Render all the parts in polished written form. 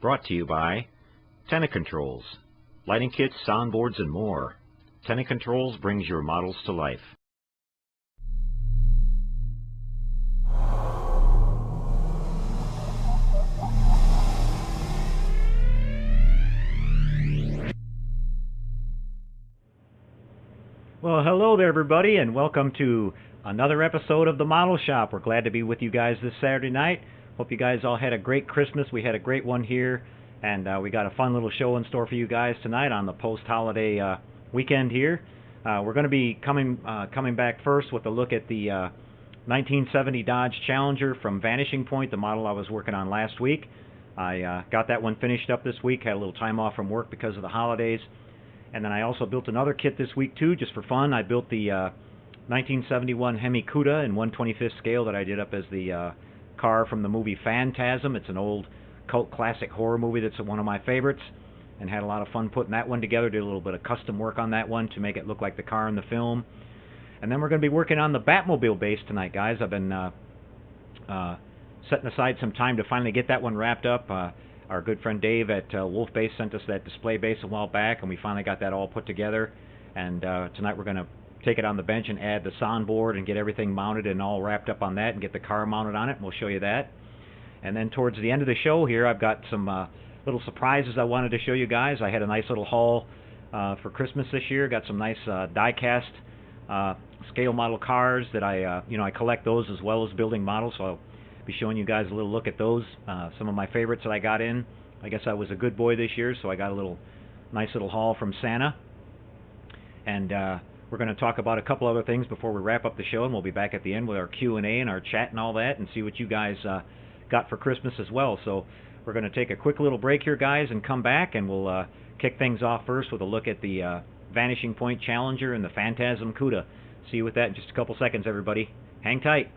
Brought to you by Tenna Controls. Lighting kits, soundboards, and more. Tenna Controls brings your models to life. Well, hello there, everybody, and welcome to another episode of The Model Shop. We're glad to be with you guys this Saturday night. Hope you guys all had a great Christmas. We had a great one here, and we got a fun little show in store for you guys tonight on the post-holiday weekend here. We're going to be coming back first with a look at the 1970 Dodge Challenger from Vanishing Point, the model I was working on last week. I got that one finished up this week, had a little time off from work because of the holidays. And then I also built another kit this week too, just for fun. I built the 1971 Hemi Cuda in 1/25th scale that I did up as the car from the movie PHANTASM. It's an old cult classic horror movie that's one of my favorites, and had a lot of fun putting that one together. Did a little bit of custom work on that one to make it look like the car in the film. And then we're going to be working on the Batmobile base tonight, guys. I've been setting aside some time to finally get that one wrapped up. Our good friend Dave at Wolf Base sent us that display base a while back, and we finally got that all put together. And tonight we're going to take it on the bench and add the soundboard and get everything mounted and all wrapped up on that and get the car mounted on it, and we'll show you that. And then towards the end of the show here, I've got some little surprises I wanted to show you guys. I had a nice little haul for Christmas this year. Got some nice die-cast scale model cars that I collect those as well as building models, so I'll be showing you guys a little look at those. Some of my favorites that I got in. I guess I was a good boy this year, so I got a nice little haul from Santa. And we're going to talk about a couple other things before we wrap up the show, and we'll be back at the end with our Q&A and our chat and all that, and see what you guys got for Christmas as well. So we're going to take a quick little break here, guys, and come back, and we'll kick things off first with a look at the Vanishing Point Challenger and the PHANTASM Cuda. See you with that in just a couple seconds, everybody. Hang tight.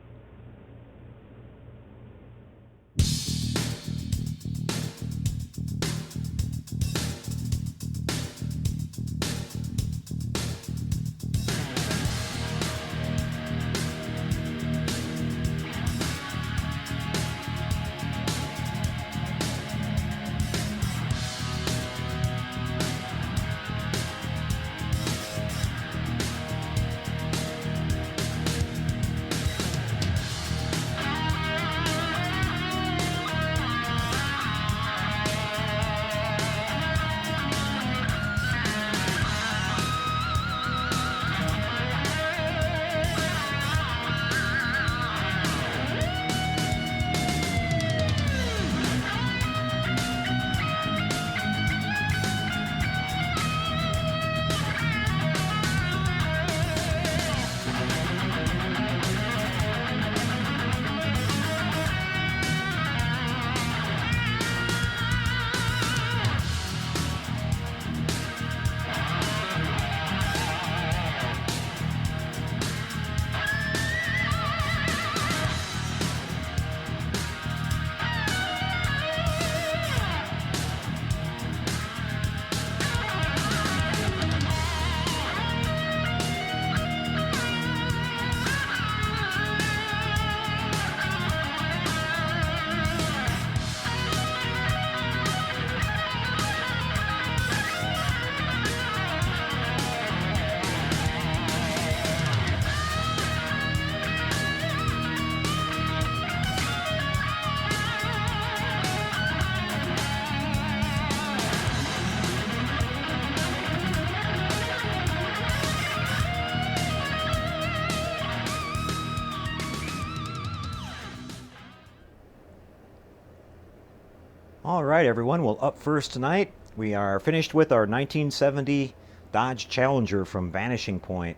All right, everyone. Well, up first tonight, we are finished with our 1970 Dodge Challenger from Vanishing Point.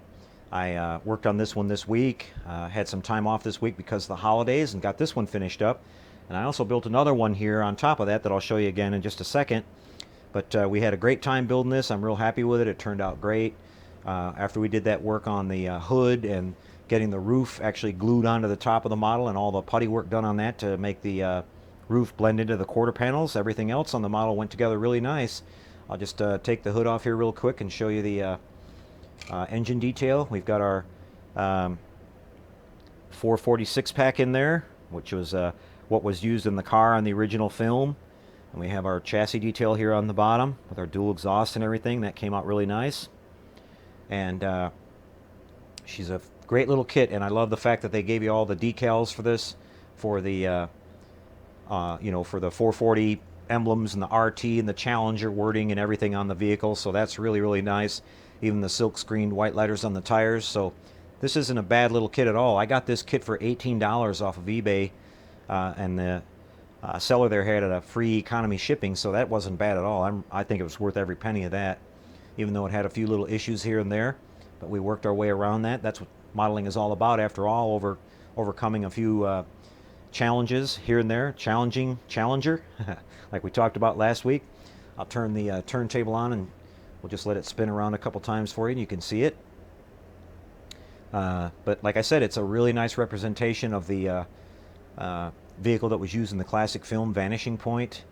I worked on this one this week, had some time off this week because of the holidays, and got this one finished up. And I also built another one here on top of that I'll show you again in just a second. But we had a great time building this. I'm real happy with it. It turned out great. After we did that work on the hood and getting the roof actually glued onto the top of the model and all the putty work done on that to make the roof blend into the quarter panels, everything else on the model went together really nice. I'll just take the hood off here real quick and show you the engine detail. We've got our 446 pack in there, which was what was used in the car on the original film. And we have our chassis detail here on the bottom with our dual exhaust and everything. That came out really nice. And she's a great little kit, and I love the fact that they gave you all the decals for this, for the for the 440 emblems and the RT and the Challenger wording and everything on the vehicle. So that's really, really nice. Even the silk screened white letters on the tires. So this isn't a bad little kit at all. I got this kit for $18 off of eBay, and the seller there had a free economy shipping, so that wasn't bad at all. I think it was worth every penny of that, even though it had a few little issues here and there. But we worked our way around that. That's what modeling is all about, after all, overcoming a few challenges here and there. Challenger, like we talked about last week. I'll turn the turntable on, and we'll just let it spin around a couple times for you, and you can see it. But like I said, it's a really nice representation of the vehicle that was used in the classic film Vanishing Point.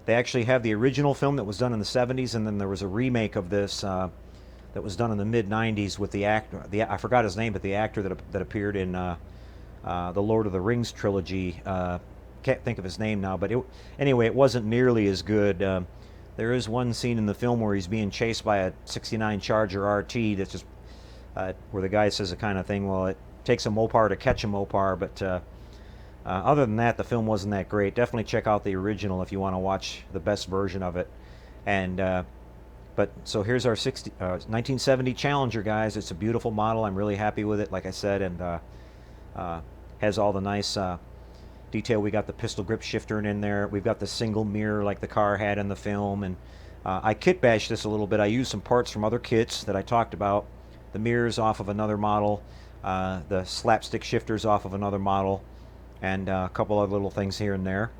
They actually have the original film that was done in the 70s, and then there was a remake of this that was done in the mid-90s with the actor. I forgot his name, but the actor that appeared in the Lord of the Rings trilogy. Can't think of his name now, but anyway, it wasn't nearly as good. There is one scene in the film where he's being chased by a '69 Charger RT that's just where the guy says the kind of thing, well, it takes a Mopar to catch a Mopar, but other than that, the film wasn't that great. Definitely check out the original if you want to watch the best version of it. And but so here's our 1970 Challenger, guys. It's a beautiful model. I'm really happy with it, like I said, and has all the nice detail. We got the pistol grip shifter in there. We've got the single mirror like the car had in the film, and I kit bashed this a little bit. I used some parts from other kits that I talked about. The mirrors off of another model, the slapstick shifters off of another model, and a couple other little things here and there.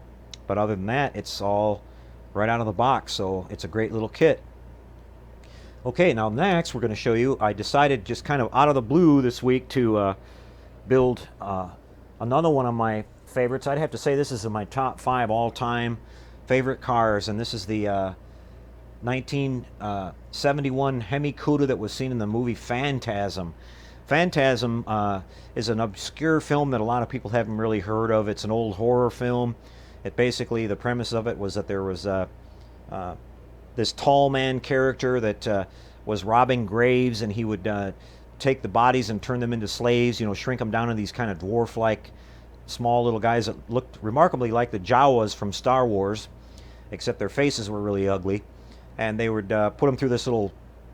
But other than that, it's all right out of the box, so it's a great little kit. Okay, now next we're going to show you, I decided just kind of out of the blue this week to build another one of my favorites. I'd have to say this is in my top 5 all-time favorite cars, and this is the 1971 Hemi Cuda that was seen in the movie PHANTASM. PHANTASM is an obscure film that a lot of people haven't really heard of. It's an old horror film. It basically, the premise of it was that there was this tall man character that was robbing graves, and he would take the bodies and turn them into slaves, shrink them down to these kind of dwarf-like small little guys that looked remarkably like the Jawas from Star Wars, except their faces were really ugly. And they would put them through this little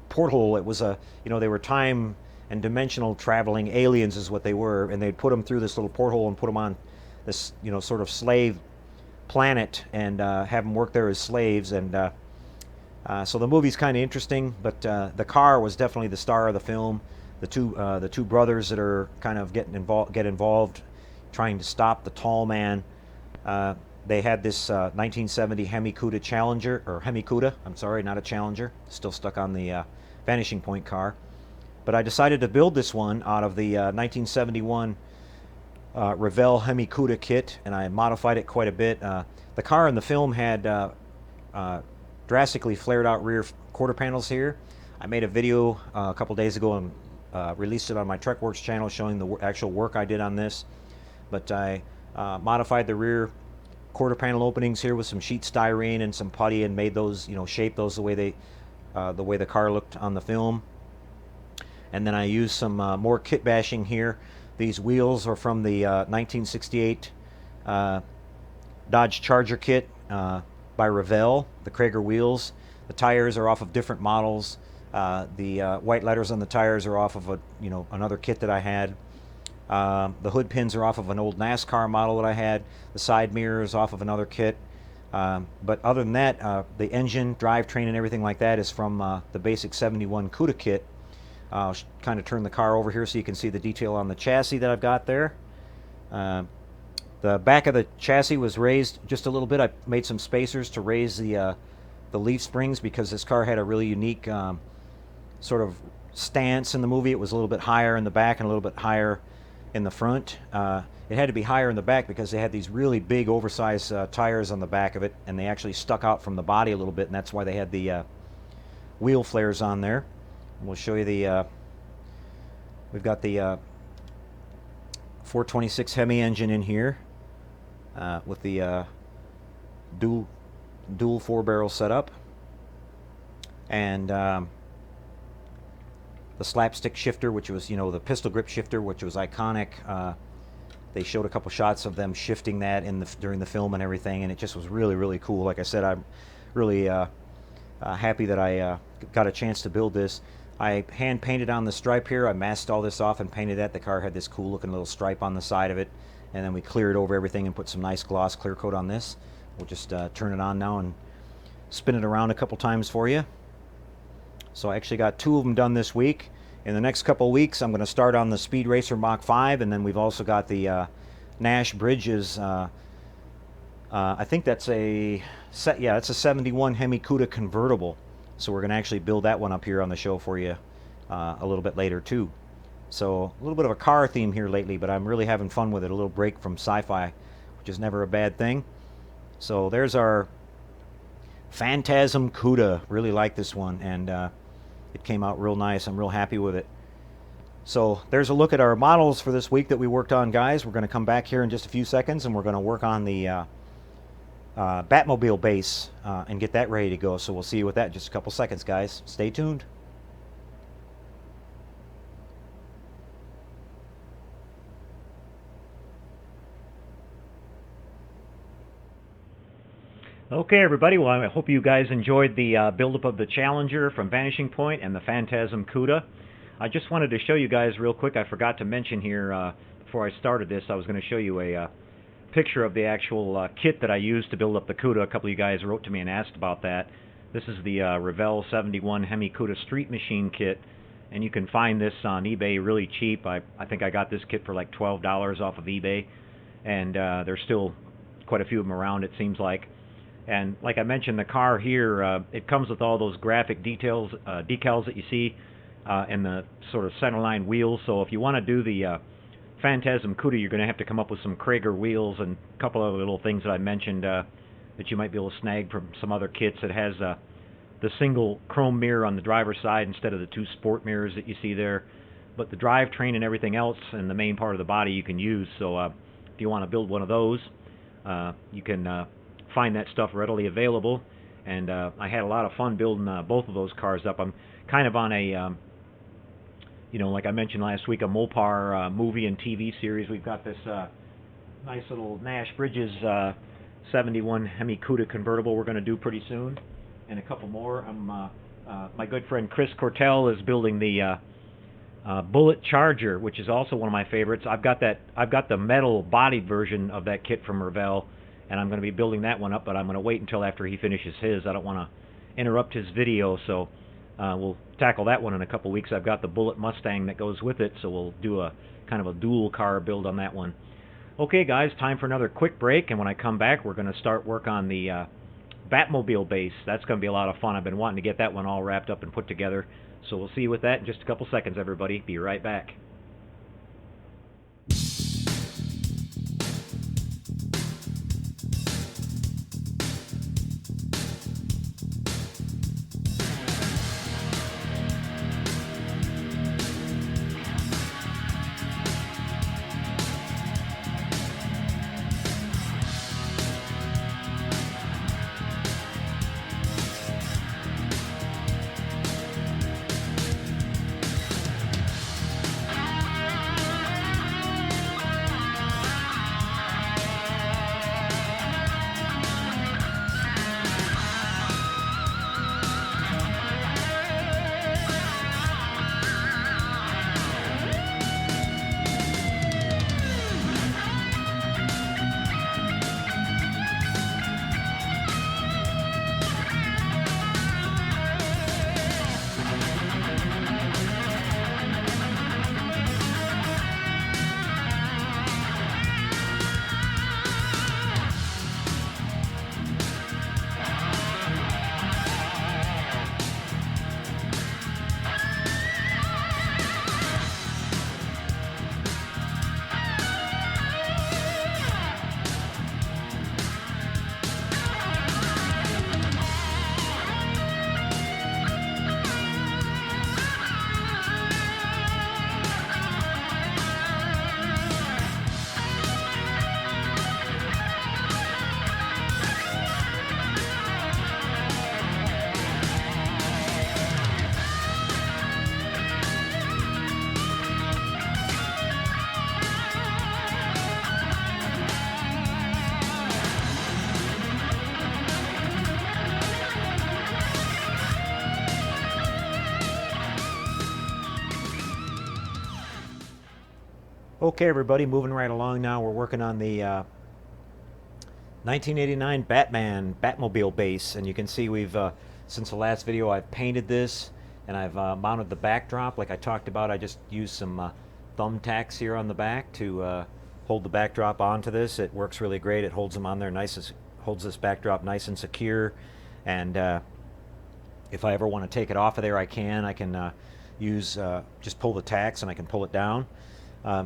porthole. It was they were time and dimensional traveling aliens is what they were, and they'd put them through this little porthole and put them on this, sort of slave planet, and have them work there as slaves. And so the movie's kind of interesting, but the car was definitely the star of the film. The two brothers that are kind of get involved trying to stop the tall man. They had this 1970 Hemi Cuda Challenger, or Hemi Cuda, I'm sorry, not a Challenger, still stuck on the Vanishing Point car. But I decided to build this one out of the 1971 Revell Hemi Cuda kit, and I modified it quite a bit. The car in the film had drastically flared out rear quarter panels here. I made a video a couple days ago and released it on my TrekWorks channel showing the actual work I did on this. But I modified the rear quarter panel openings here with some sheet styrene and some putty, and made those, shape those the way the car looked on the film. And then I used some more kit bashing here. These wheels are from the 1968 Dodge Charger kit by Revell, the Krager wheels. The tires are off of different models. The white letters on the tires are off of another kit that I had. The hood pins are off of an old NASCAR model that I had. The side mirrors off of another kit. But other than that, the engine, drivetrain, and everything like that is from the basic 71 Cuda kit. I'll kind of turn the car over here so you can see the detail on the chassis that I've got there. The back of the chassis was raised just a little bit. I made some spacers to raise the leaf springs because this car had a really unique sort of stance in the movie. It was a little bit higher in the back and a little bit higher in the front. It had to be higher in the back because they had these really big oversized tires on the back of it, and they actually stuck out from the body a little bit, and that's why they had the wheel flares on there. We'll show you the we've got the 426 Hemi engine in here with the dual dual 4-barrel setup. And the slapstick shifter, which was, the pistol grip shifter, which was iconic. They showed a couple shots of them shifting that during the film and everything, and it just was really, really cool. Like I said, I'm really happy that I got a chance to build this. I hand painted on the stripe here. I masked all this off and painted that. The car had this cool looking little stripe on the side of it, and then we cleared over everything and put some nice gloss clear coat on this. We'll just turn it on now and spin it around a couple times for you. So I actually got 2 of them done this week. In the next couple of weeks, I'm going to start on the Speed Racer Mach 5, and then we've also got the Nash Bridges. I think that's it's a 71 Hemi Cuda convertible. So we're going to actually build that one up here on the show for you a little bit later too. So a little bit of a car theme here lately, but I'm really having fun with it. A little break from sci-fi, which is never a bad thing. So there's our PHANTASM Cuda. Really like this one, and it came out real nice. I'm real happy with it. So there's a look at our models for this week that we worked on, guys. We're going to come back here in just a few seconds, and we're going to work on the Batmobile base and get that ready to go. So we'll see you with that in just a couple seconds, guys. Stay tuned. Okay, everybody. Well, I hope you guys enjoyed the buildup of the Challenger from Vanishing Point and the PHANTASM Cuda. I just wanted to show you guys real quick. I forgot to mention here before I started this, I was going to show you a picture of the actual kit that I used to build up the Cuda. A couple of you guys wrote to me and asked about that. This is the Revell 71 Hemi Cuda Street Machine kit, and you can find this on eBay really cheap. I think I got this kit for like $12 off of eBay, and there's still quite a few of them around, it seems like. And like I mentioned, the car here, it comes with all those graphic decals that you see and the sort of centerline wheels. So if you want to do the PHANTASM Cuda, you're going to have to come up with some Krager wheels and a couple of little things that I mentioned that you might be able to snag from some other kits. It has the single chrome mirror on the driver's side instead of the 2 sport mirrors that you see there. But the drivetrain and everything else and the main part of the body you can use. So if you want to build one of those, you can find that stuff readily available. And I had a lot of fun building both of those cars up. I'm kind of on a like I mentioned last week, a Mopar movie and TV series. We've got this nice little Nash Bridges 71 Hemi Cuda convertible we're going to do pretty soon, and a couple more. My good friend Chris Cortell is building the Bullet Charger, which is also one of my favorites. I've got the metal bodied version of that kit from Revell, and I'm going to be building that one up, but I'm going to wait until after he finishes his. I don't want to interrupt his video, so we'll tackle that one in a couple weeks. I've got the Bullet Mustang that goes with it, so we'll do a kind of a dual car build on that one. Okay, guys, time for another quick break, and when I come back, we're going to start work on the Batmobile base. That's going to be a lot of fun. I've been wanting to get that one all wrapped up and put together, so we'll see you with that in just a couple seconds, everybody. Be right back. Okay, everybody, moving right along now. We're working on the 1989 Batmobile base, and you can see we've since the last video I've painted this, and I've mounted the backdrop like I talked about. I just used some thumbtacks here on the back to hold the backdrop onto this. It works really great. It holds them on there nice, holds this backdrop nice and secure, and if I ever want to take it off of there, I can use just pull the tacks and I can pull it down.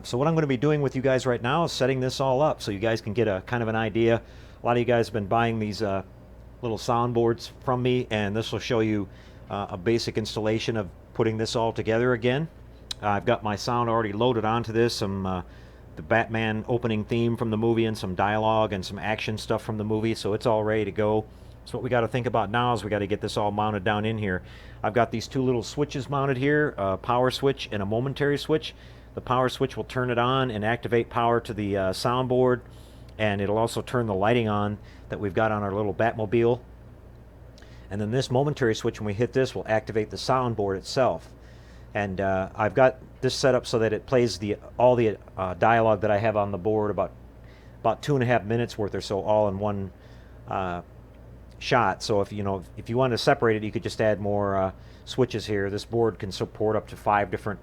So what I'm going to be doing with you guys right now is setting this all up so you guys can get a kind of an idea. A lot of you guys have been buying these little soundboards from me, and this will show you a basic installation of putting this all together again. I've got my sound already loaded onto this, some the Batman opening theme from the movie and some dialogue and some action stuff from the movie, so it's all ready to go. So what we got to think about now is we got to get this all mounted down in here. I've got these two little switches mounted here, a power switch and a momentary switch. The power switch will turn it on and activate power to the soundboard, and it'll also turn the lighting on that we've got on our little Batmobile. And then this momentary switch, when we hit this, will activate the soundboard itself. And I've got this set up so that it plays all the dialogue that I have on the board, about 2.5 minutes worth or so, all in one shot. So if you wanted to separate it, you could just add more switches here. This board can support up to 5 different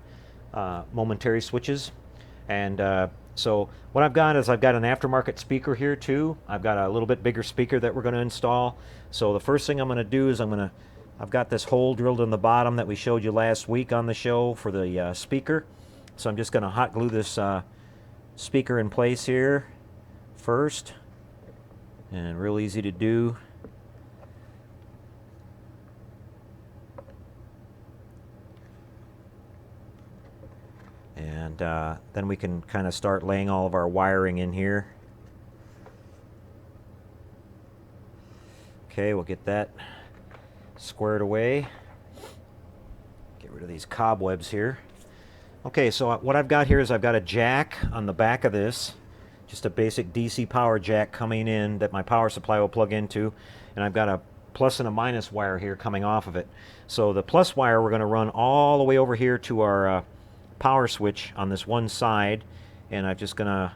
momentary switches. And so what I've got is I've got an aftermarket speaker here too. I've got a little bit bigger speaker that we're going to install. So the first thing I'm going to do is I've got this hole drilled in the bottom that we showed you last week on the show for the speaker. So I'm just going to hot glue this speaker in place here first, and real easy to do. And then we can kind of start laying all of our wiring in here. Okay, we'll get that squared away. Get rid of these cobwebs here. Okay, so what I've got here is I've got a jack on the back of this, just a basic DC power jack coming in that my power supply will plug into, and I've got a plus and a minus wire here coming off of it. So the plus wire we're going to run all the way over here to our power switch on this one side, and I'm just going to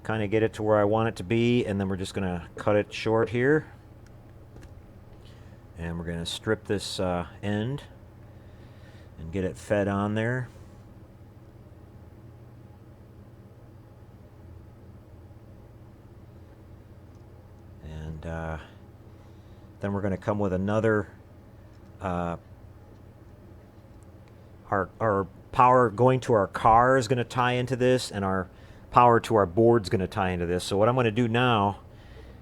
kind of get it to where I want it to be, and then we're just going to cut it short here, and we're going to strip this end and get it fed on there. And then we're going to come with another our power going to our car is going to tie into this, and our power to our board is going to tie into this. So what I'm going to do now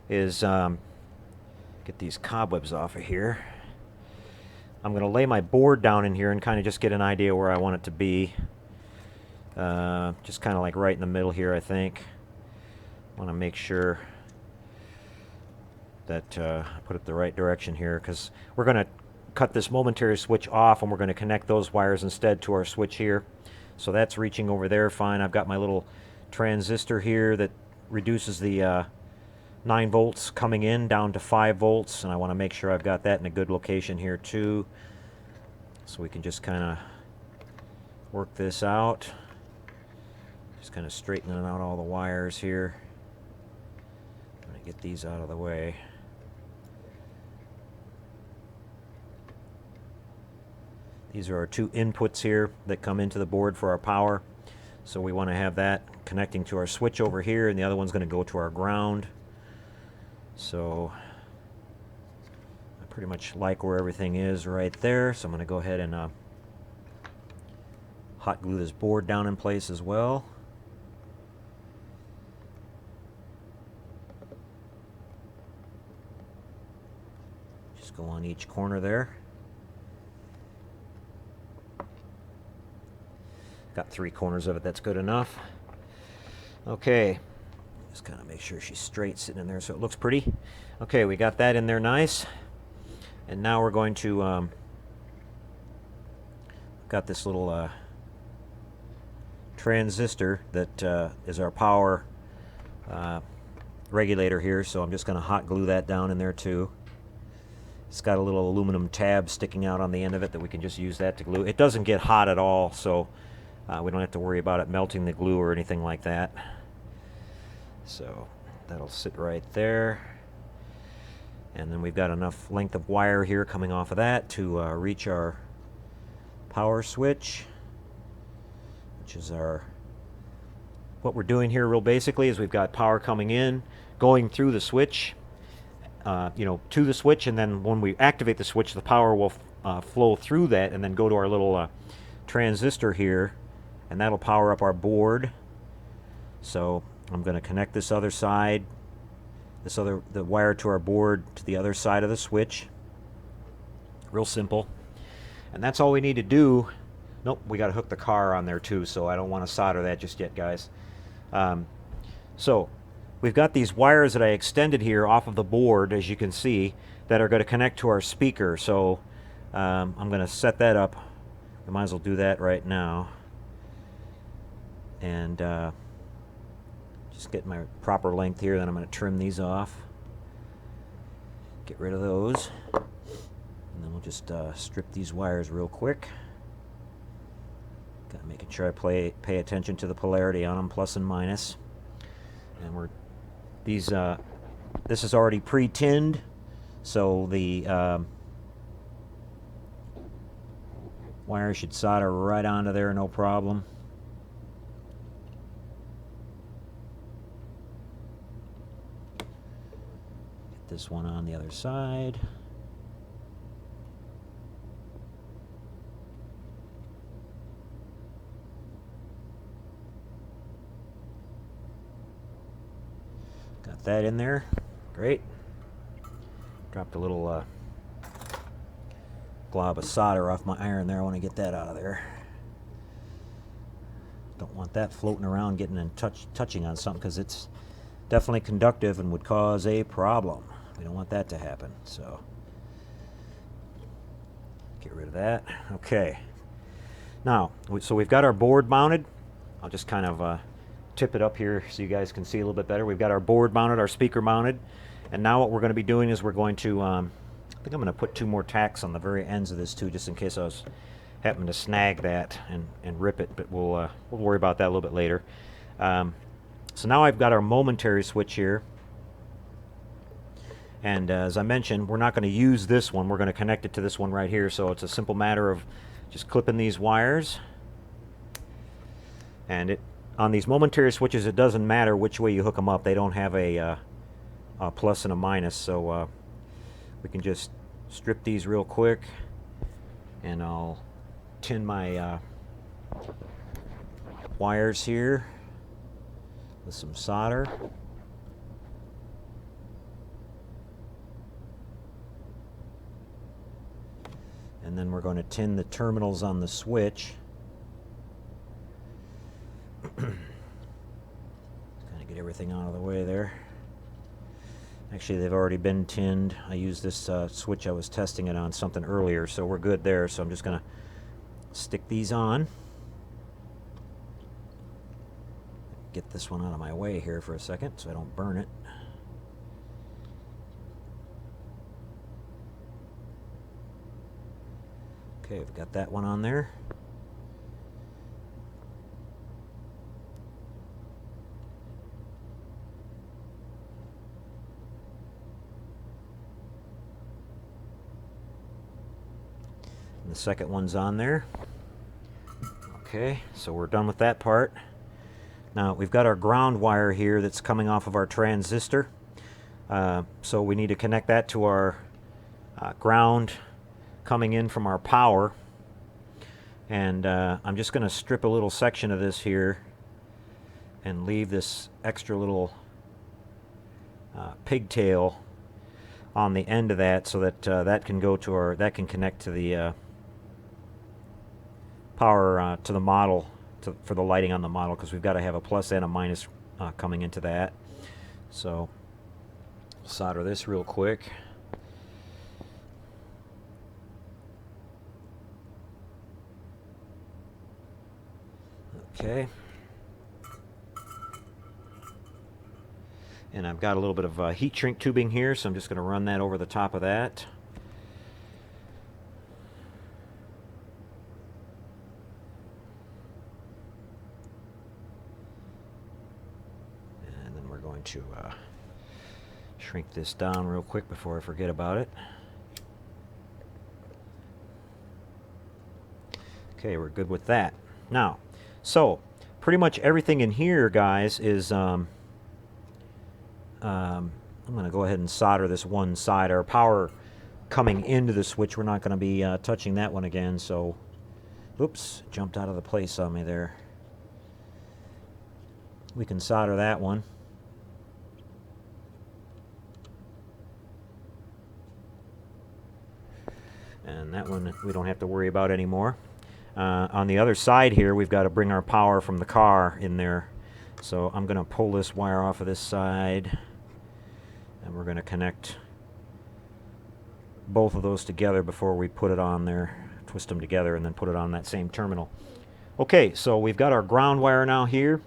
is get these cobwebs off of here. I'm going to lay my board down in here and kind of just get an idea where I want it to be. Just kind of like right in the middle here, I think. I want to make sure that I put it the right direction here, because we're going to cut this momentary switch off, and we're going to connect those wires instead to our switch here. So that's reaching over there fine. I've got my little transistor here that reduces the 9 volts coming in down to 5 volts, and I want to make sure I've got that in a good location here too, so we can just kind of work this out. Just kind of straightening out all the wires here. I'm going to get these out of the way. These are our 2 inputs here that come into the board for our power. So we want to have that connecting to our switch over here, and the other one's going to go to our ground. So I pretty much like where everything is right there. So I'm going to go ahead and hot glue this board down in place as well. Just go on each corner there. Got 3 corners of it, that's good enough. Okay, just kind of make sure she's straight sitting in there so it looks pretty. Okay, we got that in there nice. And now we're going to, got this little transistor that is our power regulator here, so I'm just going to hot glue that down in there too. It's got a little aluminum tab sticking out on the end of it that we can just use that to glue. It doesn't get hot at all, so We don't have to worry about it melting the glue or anything like that. So that'll sit right there. And then we've got enough length of wire here coming off of that to reach our power switch, which is what we're doing here real basically is we've got power coming in, going through the switch, to the switch, and then when we activate the switch, the power will flow through that and then go to our little transistor here, and that'll power up our board. So I'm going to connect this other side, the wire to our board to the other side of the switch. Real simple. And that's all we need to do. Nope, we got to hook the car on there too, so I don't want to solder that just yet, guys. So we've got these wires that I extended here off of the board, as you can see, that are going to connect to our speaker. So I'm going to set that up. I might as well do that right now. And just get my proper length here, then I'm going to trim these off. Get rid of those. And then we'll just strip these wires real quick. Got to make sure I pay attention to the polarity on them, plus and minus. And this is already pre-tinned, so the wire should solder right onto there, no problem. Get this one on the other side. Got that in there. Great. Dropped a little glob of solder off my iron there. I want to get that out of there. Don't want that floating around getting in touching on something, because it's definitely conductive and would cause a problem. We don't want that to happen. So get rid of that. Okay. Now, so we've got our board mounted. I'll just kind of tip it up here so you guys can see a little bit better. We've got our board mounted, our speaker mounted, and now what we're going to be doing is we're going to, I think I'm going to put 2 more tacks on the very ends of this too, just in case I was happening to snag that and rip it, but we'll worry about that a little bit later. So now I've got our momentary switch here, and as I mentioned, we're not going to use this one. We're going to connect it to this one right here, so it's a simple matter of just clipping these wires, and on these momentary switches, it doesn't matter which way you hook them up. They don't have a plus and a minus, so we can just strip these real quick, and I'll tin my wires here with some solder. And then we're going to tin the terminals on the switch. Kind of get everything out of the way there. Actually, they've already been tinned. I used this switch, I was testing it on something earlier, so we're good there. So I'm just going to stick these on. Get this one out of my way here for a second so I don't burn it. Okay, we've got that one on there. And the second one's on there. Okay, so we're done with that part. Now we've got our ground wire here that's coming off of our transistor. So we need to connect that to our ground coming in from our power. And I'm just going to strip a little section of this here and leave this extra little pigtail on the end of that, so that that can go to our, that can connect to the power to the model, for the lighting on the model, because we've got to have a plus and a minus coming into that. So solder this real quick. Okay. And I've got a little bit of heat shrink tubing here, so I'm just going to run that over the top of that. going to shrink this down real quick before I forget about it. Okay, we're good with that. Now, so pretty much everything in here, guys, is I'm going to go ahead and solder this one side. Our power coming into the switch, we're not going to be touching that one again. So, oops, jumped out of the place on me there. We can solder that one. And that one we don't have to worry about anymore. On the other side here, we've got to bring our power from the car in there. So I'm going to pull this wire off of this side, and we're going to connect both of those together before we put it on there. Twist them together and then put it on that same terminal. Okay, so we've got our ground wire now here.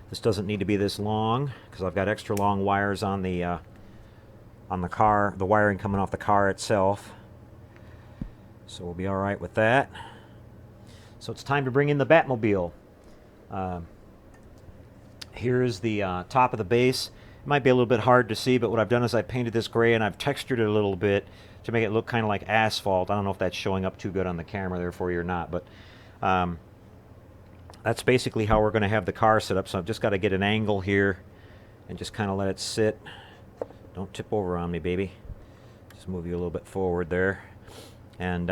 This doesn't need to be this long because I've got extra long wires on the car, the wiring coming off the car itself. So we'll be all right with that. So it's time to bring in the Batmobile. Here's the top of the base. It might be a little bit hard to see, but what I've done is I painted this gray and I've textured it a little bit to make it look kind of like asphalt. I don't know if that's showing up too good on the camera there for you or not, but that's basically how we're going to have the car set up. So I've just got to get an angle here and just kind of let it sit. Don't tip over on me, baby. Just move you a little bit forward there. And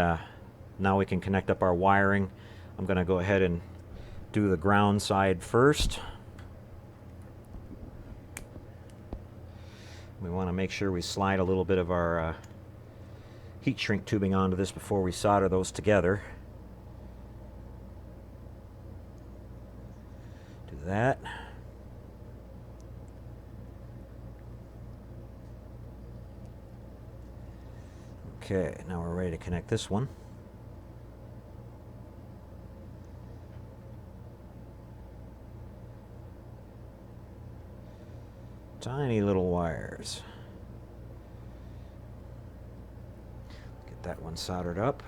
now we can connect up our wiring. I'm going to go ahead and do the ground side first. We want to make sure we slide a little bit of our heat shrink tubing onto this before we solder those together. Do that. Okay, now we're ready to connect this one. Tiny little wires. Get that one soldered up.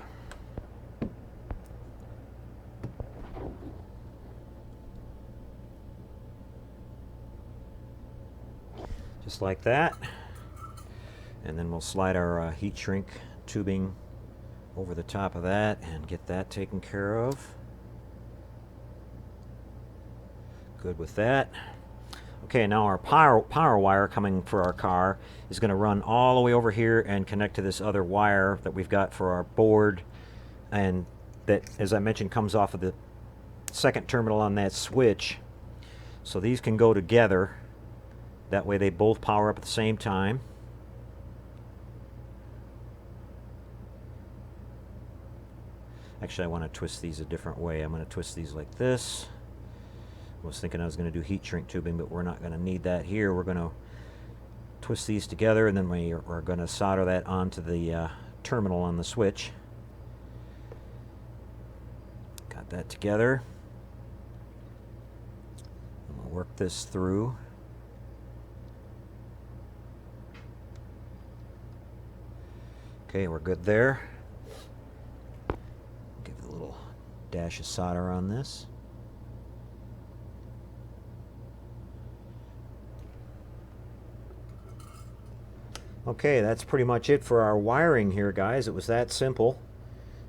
Just like that. And then we'll slide our heat shrink tubing over the top of that and get that taken care of. Good with that. Okay, now our power wire coming for our car is going to run all the way over here and connect to this other wire that we've got for our board, and that, as I mentioned, comes off of the second terminal on that switch. So these can go together. That way they both power up at the same time. Actually, I want to twist these a different way. I'm going to twist these like this. I was thinking I was going to do heat shrink tubing, but we're not going to need that here. We're going to twist these together, and then we're going to solder that onto the terminal on the switch. Got that together. And we'll work this through. Okay, we're good there. Give it a little dash of solder on this. Okay, that's pretty much it for our wiring here, guys. It was that simple.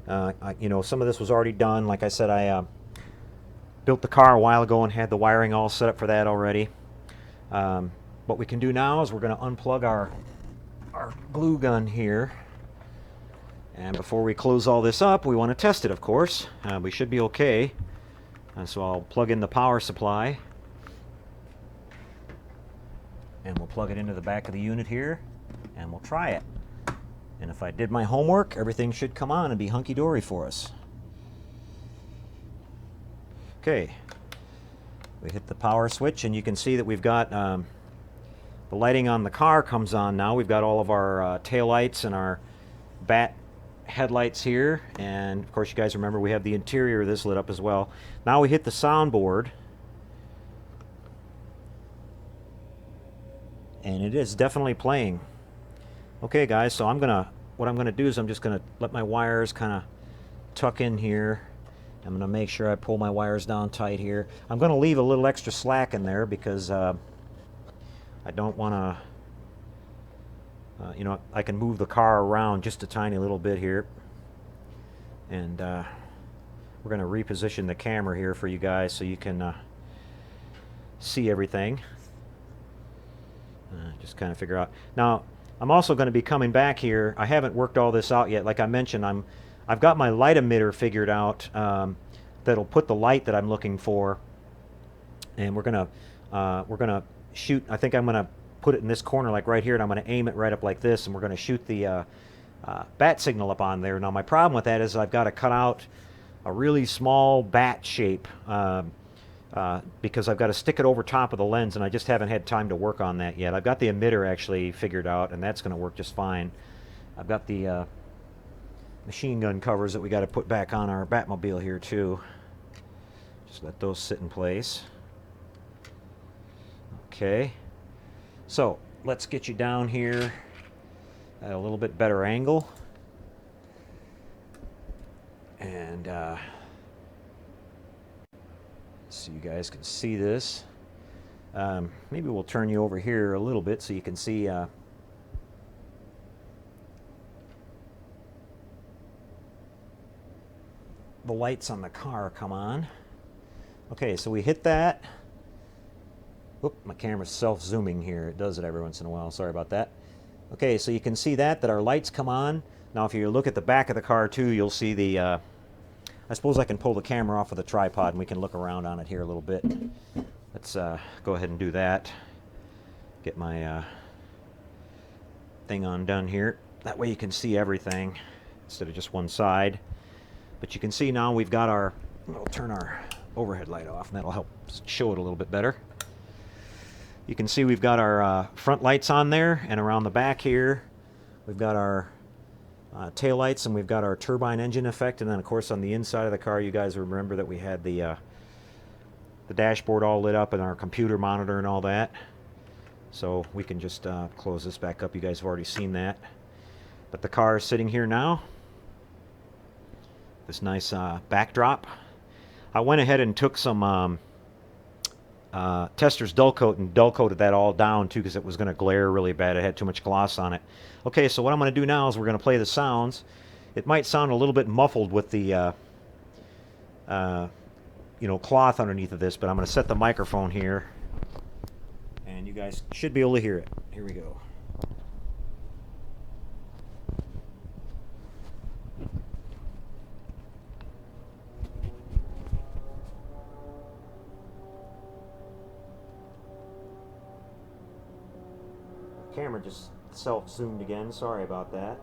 You know, some of this was already done. Like I said, I built the car a while ago and had the wiring all set up for that already. What we can do now is we're going to unplug our glue gun here. And before we close all this up, we want to test it, of course. We should be okay. So I'll plug in the power supply. And we'll plug it into the back of the unit here. And we'll try it. And if I did my homework, everything should come on and be hunky-dory for us. Okay. We hit the power switch, and you can see that we've got the lighting on the car comes on now. We've got all of our tail lights and our bat headlights here. And, of course, you guys remember we have the interior of this lit up as well. Now we hit the soundboard. And it is definitely playing. Okay, guys, so what I'm gonna do is I'm just gonna let my wires kind of tuck in here. I'm gonna make sure I pull my wires down tight here. I'm gonna leave a little extra slack in there because I don't want to, you know, I can move the car around just a tiny little bit here. And we're going to reposition the camera here for you guys so you can see everything. Just kind of figure out. Now, I'm also going to be coming back here. I haven't worked all this out yet. Like I mentioned, I've got my light emitter figured out that'll put the light that I'm looking for. And we're gonna shoot. I think I'm gonna put it in this corner, like right here, and I'm gonna aim it right up like this, and we're gonna shoot the bat signal up on there. Now, my problem with that is I've got to cut out a really small bat shape because I've got to stick it over top of the lens, and I just haven't had time to work on that yet. I've got the emitter actually figured out, and that's going to work just fine. I've got the machine gun covers that we got to put back on our Batmobile here too. Just let those sit in place. Okay, so let's get you down here at a little bit better angle, and so you guys can see this. Maybe we'll turn you over here a little bit so you can see the lights on the car come on. Okay, so we hit that. Oop, my camera's self-zooming here. It does it every once in a while. Sorry about that. Okay, so you can see that our lights come on. Now, if you look at the back of the car, too, you'll see the... I suppose I can pull the camera off of the tripod, and we can look around on it here a little bit. Let's go ahead and do that. Get my thing undone here. That way you can see everything instead of just one side. But you can see now we've got our... We'll turn our overhead light off, and that'll help show it a little bit better. You can see we've got our front lights on there, and around the back here we've got our tail lights, and we've got our turbine engine effect, and then of course on the inside of the car you guys remember that we had the dashboard all lit up and our computer monitor and all that. So we can just close this back up. You guys have already seen that. But the car is sitting here now. This nice backdrop. I went ahead and took some Tester's dull coat and dull coated that all down too because it was going to glare really bad. It had too much gloss on it. Okay, so what I'm going to do now is we're going to play the sounds. It might sound a little bit muffled with the you know, cloth underneath of this, but I'm going to set the microphone here and you guys should be able to hear it. Here we go. Camera just self-zoomed again. Sorry about that.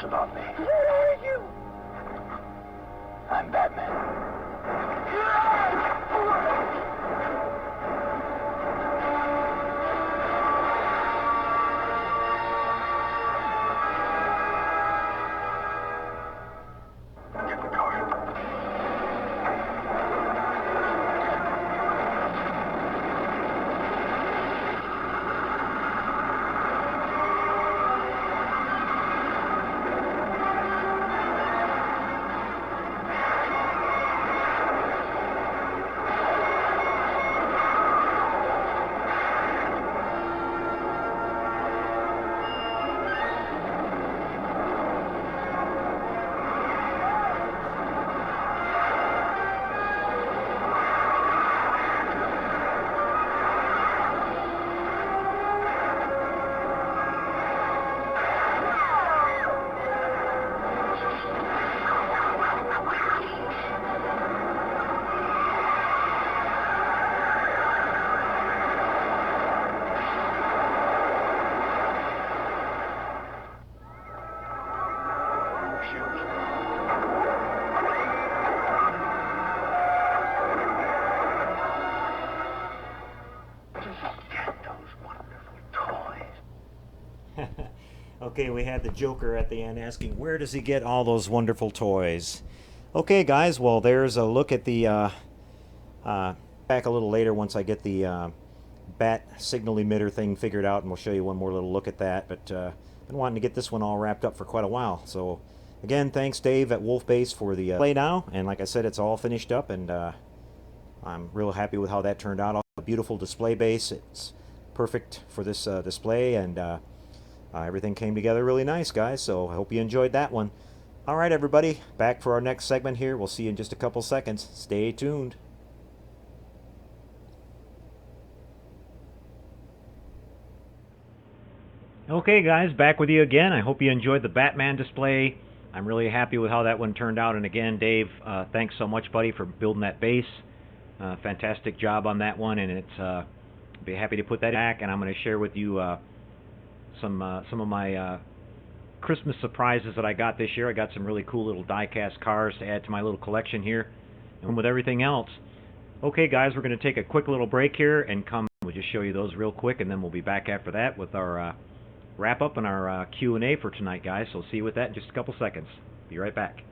About me. I'm Batman. Get the car. Okay, we had the Joker at the end asking, where does he get all those wonderful toys? Okay, guys, well, there's a look at the, back a little later once I get the bat signal emitter thing figured out, and we'll show you one more little look at that. But been wanting to get this one all wrapped up for quite a while. So, again, thanks, Dave, at Wolf Base for the play now. And like I said, it's all finished up, and I'm real happy with how that turned out. A beautiful display base. It's perfect for this display, and everything came together really nice, guys. So I hope you enjoyed that one. All right, everybody, back for our next segment here. We'll see you in just a couple seconds. Stay tuned. Okay, guys, back with you again. I hope you enjoyed the Batman display. I'm really happy with how that one turned out. And again, Dave, thanks so much, buddy, for building that base. Fantastic job on that one, and it's be happy to put that back. And I'm going to share with you some of my Christmas surprises that I got this year. I got some really cool little die-cast cars to add to my little collection here, and with everything else. Okay, guys, we're going to take a quick little break here and we'll just show you those real quick, and then we'll be back after that with our wrap-up and our Q&A for tonight, guys. So see you with that in just a couple seconds. Be right back.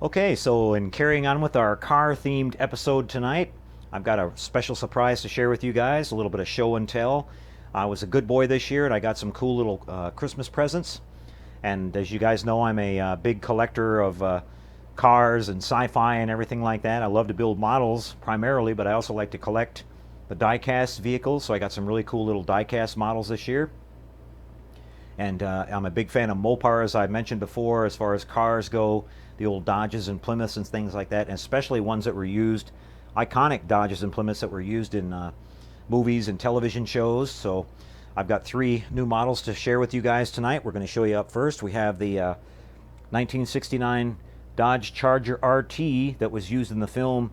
Okay, so in carrying on with our car-themed episode tonight, I've got a special surprise to share with you guys, a little bit of show and tell. I was a good boy this year, and I got some cool little Christmas presents. And as you guys know, I'm a big collector of cars and sci-fi and everything like that. I love to build models primarily, but I also like to collect the die-cast vehicles, so I got some really cool little die-cast models this year. And I'm a big fan of Mopar, as I mentioned before, as far as cars go, the old Dodges and Plymouths and things like that, and especially ones that were used, iconic Dodges and Plymouths that were used in movies and television shows. So I've got 3 new models to share with you guys tonight. We're going to show you up first. We have the 1969 Dodge Charger RT that was used in the film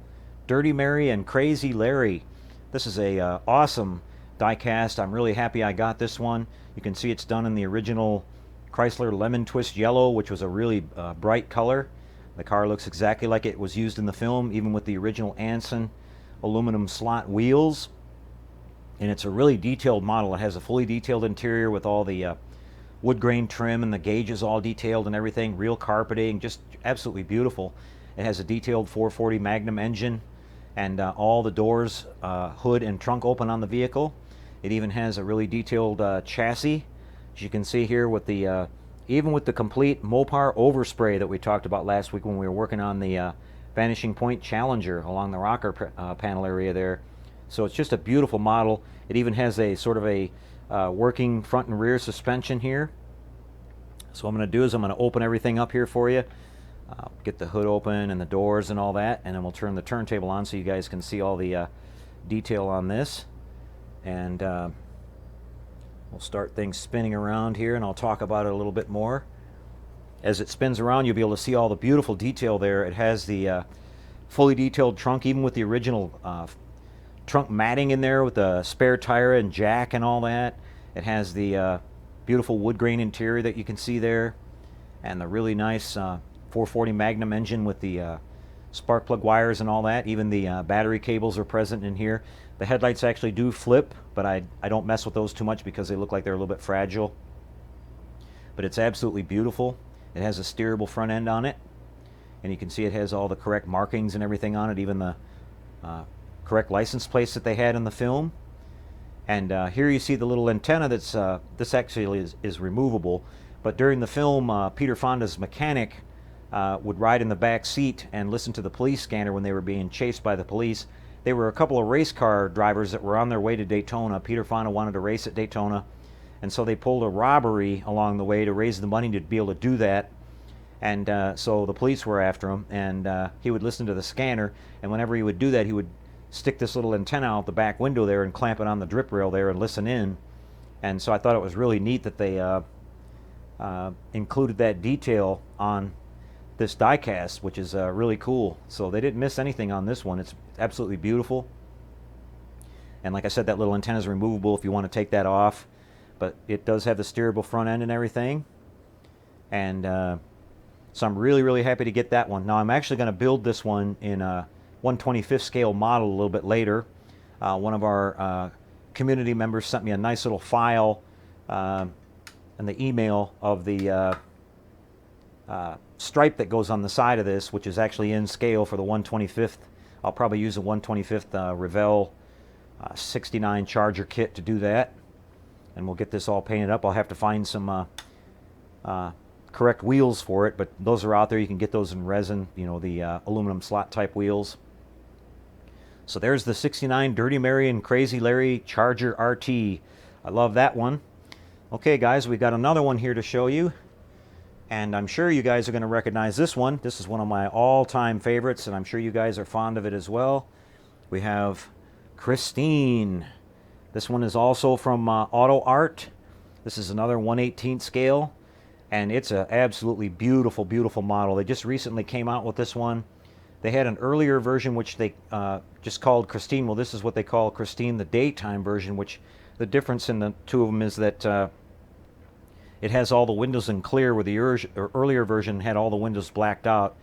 Dirty Mary and Crazy Larry. This is a awesome die-cast. I'm really happy I got this one. You can see it's done in the original Chrysler Lemon Twist Yellow, which was a really bright color. The car looks exactly like it was used in the film, even with the original Anson aluminum slot wheels. And it's a really detailed model. It has a fully detailed interior with all the wood grain trim and the gauges all detailed and everything, real carpeting, just absolutely beautiful. It has a detailed 440 Magnum engine, and all the doors, hood and trunk open on the vehicle. It even has a really detailed chassis, as you can see here, with the even with the complete Mopar overspray that we talked about last week when we were working on the Vanishing Point Challenger along the rocker panel area there. So it's just a beautiful model. It even has a sort of a working front and rear suspension here. So what I'm going to do is I'm going to open everything up here for you. Get the hood open and the doors and all that, and then we'll turn the turntable on so you guys can see all the detail on this. And we'll start things spinning around here, and I'll talk about it a little bit more. As it spins around, you'll be able to see all the beautiful detail there. It has the fully detailed trunk, even with the original trunk matting in there with the spare tire and jack and all that. It has the beautiful wood grain interior that you can see there, and the really nice 440 Magnum engine with the spark plug wires and all that. Even the battery cables are present in here. The headlights actually do flip, but I don't mess with those too much because they look like they're a little bit fragile. But it's absolutely beautiful. It has a steerable front end on it, and you can see it has all the correct markings and everything on it, even the correct license plates that they had in the film. And here you see the little antenna that's this actually is removable, but during the film Peter Fonda's mechanic would ride in the back seat and listen to the police scanner when they were being chased by the police. They were a couple of race car drivers that were on their way to Daytona. Peter Fonda wanted to race at Daytona, and so they pulled a robbery along the way to raise the money to be able to do that. And so the police were after him, and he would listen to the scanner, and whenever he would do that, he would stick this little antenna out the back window there and clamp it on the drip rail there and listen in. And so I thought it was really neat that they included that detail on this diecast, which is really cool. So they didn't miss anything on this one. It's absolutely beautiful. And like I said, that little antenna is removable if you want to take that off, but it does have the steerable front end and everything. And so I'm really, really happy to get that one. Now I'm actually going to build this one in a 1/25th scale model a little bit later. One of our community members sent me a nice little file in the email of the stripe that goes on the side of this, which is actually in scale for the 1/25th. I'll probably use a 1/25th Revell 69 Charger kit to do that, and we'll get this all painted up. I'll have to find some correct wheels for it, but those are out there. You can get those in resin, you know, the aluminum slot type wheels. So there's the 69 Dirty Mary and Crazy Larry Charger RT. I love that one. Okay guys, we got another one here to show you, and I'm sure you guys are going to recognize this one. This is one of my all-time favorites, and I'm sure you guys are fond of it as well. We have Christine. This one is also from Auto Art. This is another 1/18 scale, and it's an absolutely beautiful, beautiful model. They just recently came out with this one. They had an earlier version which they just called Christine. Well, this is what they call Christine, the daytime version, which the difference in the two of them is that it has all the windows in clear, where the earlier version had all the windows blacked out.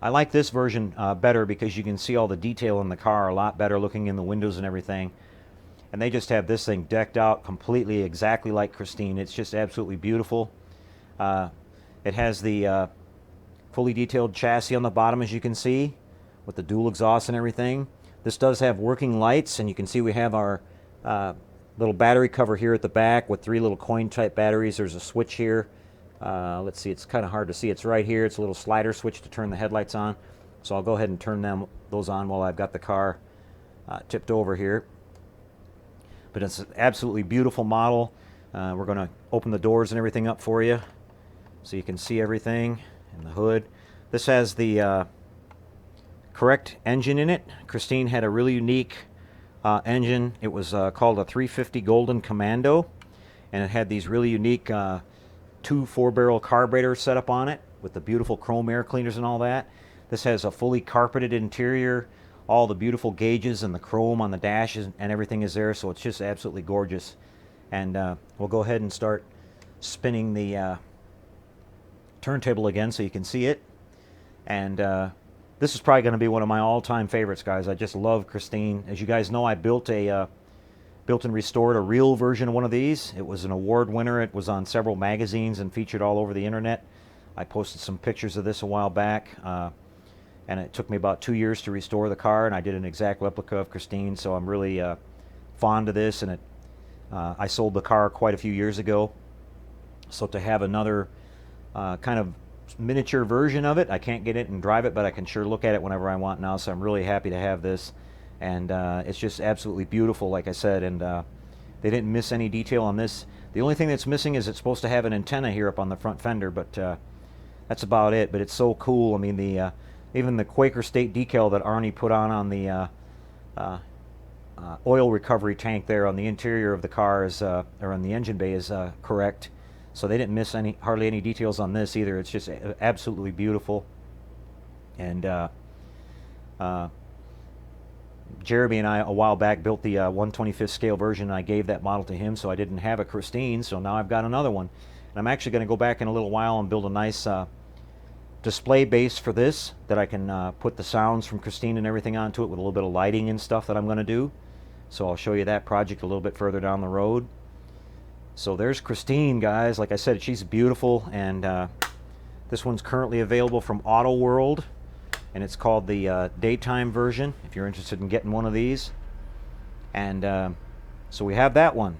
I like this version better because you can see all the detail in the car a lot better, looking in the windows and everything. And they just have this thing decked out completely exactly like Christine. It's just absolutely beautiful. It has the fully detailed chassis on the bottom, as you can see, with the dual exhaust and everything. This does have working lights, and you can see we have our little battery cover here at the back with 3 little coin type batteries. There's a switch here. Let's see, it's kind of hard to see. It's right here. It's a little slider switch to turn the headlights on. So I'll go ahead and turn those on while I've got the car tipped over here. But it's an absolutely beautiful model. We're going to open the doors and everything up for you so you can see everything in the hood. This has the correct engine in it. Christine had a really unique engine. It was called a 350 Golden Commando, and it had these really unique 2 4-barrel carburetors set up on it with the beautiful chrome air cleaners and all that. This has a fully carpeted interior. All the beautiful gauges and the chrome on the dash and everything is there, so it's just absolutely gorgeous. And we'll go ahead and start spinning the turntable again so you can see it. And this is probably going to be one of my all-time favorites, guys. I just love Christine. As you guys know, I built and restored a real version of one of these. It was an award winner. It was on several magazines and featured all over the internet. I posted some pictures of this a while back, and it took me about 2 years to restore the car, and I did an exact replica of Christine, so I'm really fond of this. And I sold the car quite a few years ago, so to have another kind of miniature version of it, I can't get it and drive it, but I can sure look at it whenever I want now, so I'm really happy to have this. And it's just absolutely beautiful, like I said, and They didn't miss any detail on this. The only thing that's missing is it's supposed to have an antenna here up on the front fender, but that's about it. But it's so cool. I mean, the even the Quaker State decal that Arnie put on the oil recovery tank there on the interior of the car is, or on the engine bay is correct. So they didn't miss hardly any details on this either. It's just absolutely beautiful. And Jeremy and I a while back built the 1/25th scale version, and I gave that model to him, so I didn't have a Christine, so now I've got another one. And I'm actually going to go back in a little while and build a nice display base for this that I can put the sounds from Christine and everything onto it with a little bit of lighting and stuff that I'm going to do. So I'll show you that project a little bit further down the road. So there's Christine, guys. Like I said, she's beautiful, and this one's currently available from Auto World, and it's called the daytime version if you're interested in getting one of these. And so we have that one.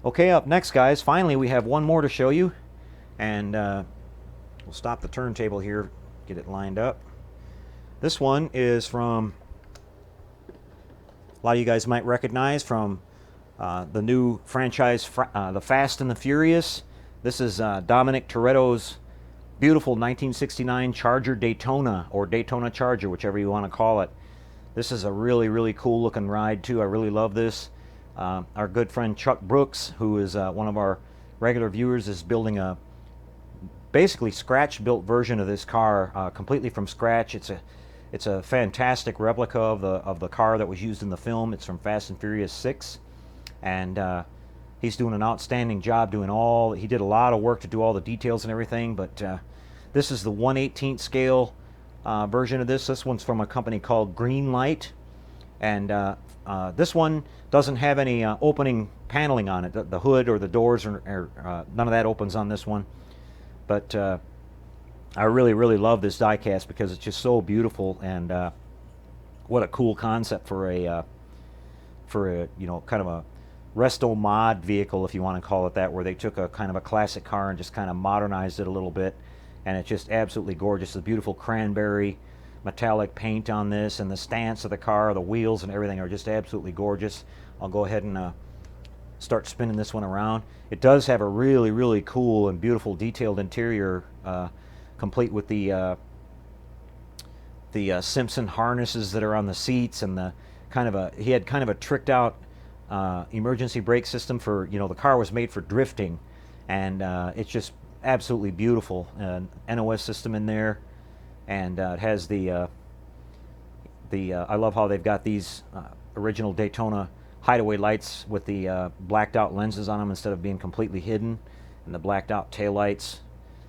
Okay, up next, guys, finally we have one more to show you, and we'll stop the turntable here, get it lined up. This one is from, a lot of you guys might recognize from the new franchise, The Fast and the Furious. This is Dominic Toretto's beautiful 1969 Charger Daytona, or Daytona Charger, whichever you want to call it. This is a really, really cool looking ride too. I really love this. Our good friend Chuck Brooks, who is one of our regular viewers, is building a basically scratch-built version of this car, completely from scratch. It's a fantastic replica of the car that was used in the film. It's from Fast and Furious 6, and he's doing an outstanding job doing all. He did a lot of work to do all the details and everything. But this is the 1/18 scale version of this. This one's from a company called Greenlight, and this one doesn't have any opening paneling on it. The hood or the doors or none of that opens on this one. But I really, really love this diecast because it's just so beautiful, and what a cool concept for a you know, kind of a resto mod vehicle, if you want to call it that, where they took a kind of a classic car and just kind of modernized it a little bit, and it's just absolutely gorgeous. The beautiful cranberry metallic paint on this, and the stance of the car, the wheels and everything are just absolutely gorgeous. I'll go ahead and start spinning this one around. It does have a really, really cool and beautiful detailed interior, complete with the Simpson harnesses that are on the seats, and the kind of he had kind of a tricked out emergency brake system for, you know, the car was made for drifting, and it's just absolutely beautiful. NOS system in there, and it has the I love how they've got these original Daytona hideaway lights with the blacked out lenses on them instead of being completely hidden, and the blacked out taillights.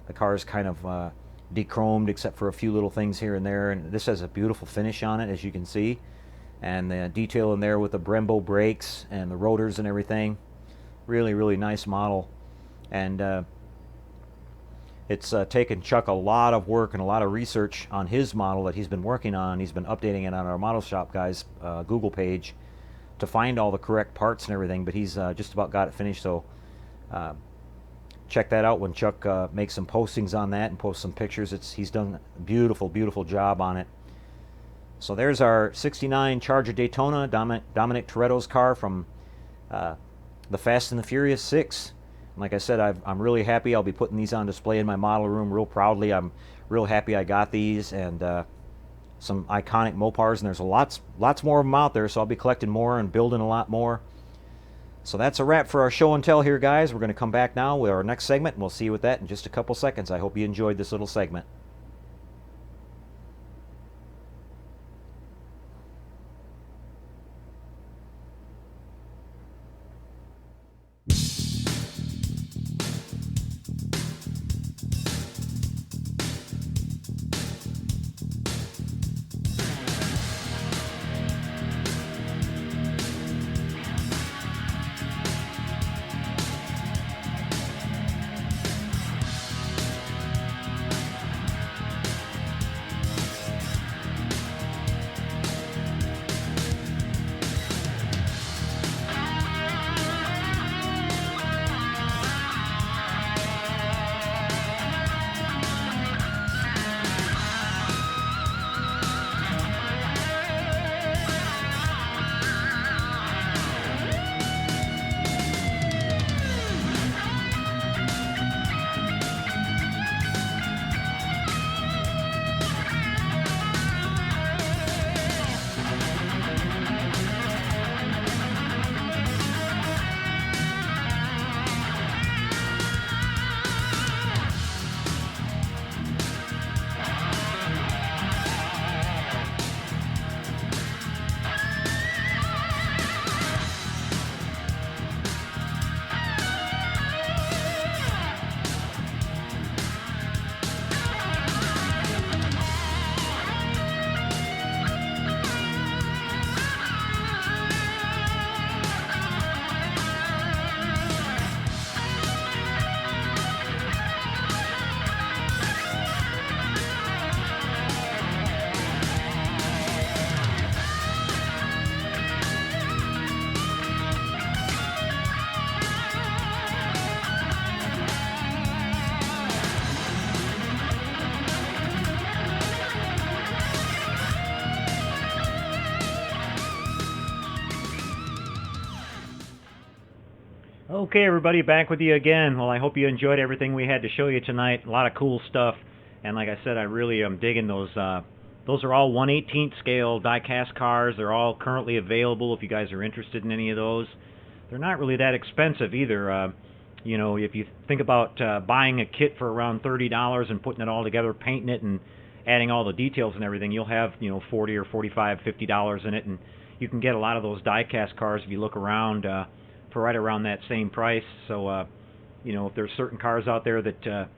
The car is kind of dechromed except for a few little things here and there, and this has a beautiful finish on it, as you can see, and the detail in there with the Brembo brakes and the rotors and everything. Really, really nice model. And it's taken Chuck a lot of work and a lot of research on his model that he's been working on. He's been updating it on our Model Shop guys Google page to find all the correct parts and everything, but he's just about got it finished. So check that out when Chuck makes some postings on that and posts some pictures. He's done a beautiful, beautiful job on it. So there's our 69 Charger Daytona, Dominic Toretto's car from The Fast and the Furious 6. And like I said, I'm really happy. I'll be putting these on display in my model room real proudly. I'm real happy I got these, and some iconic Mopars, and there's lots more of them out there, so I'll be collecting more and building a lot more. So that's a wrap for our show and tell here, guys. We're going to come back now with our next segment, and we'll see you with that in just a couple seconds. I hope you enjoyed this little segment. Okay, everybody, back with you again. Well, I hope you enjoyed everything we had to show you tonight. A lot of cool stuff, and like I said, I really am digging those. Those are all 1/18 scale die-cast cars. They're all currently available if you guys are interested in any of those. They're not really that expensive either. You know, if you think about buying a kit for around $30 and putting it all together, painting it, and adding all the details and everything, you'll have, you know, $40 or $45, $50 in it, and you can get a lot of those die-cast cars if you look around for right around that same price. So, you know, if there's certain cars out there that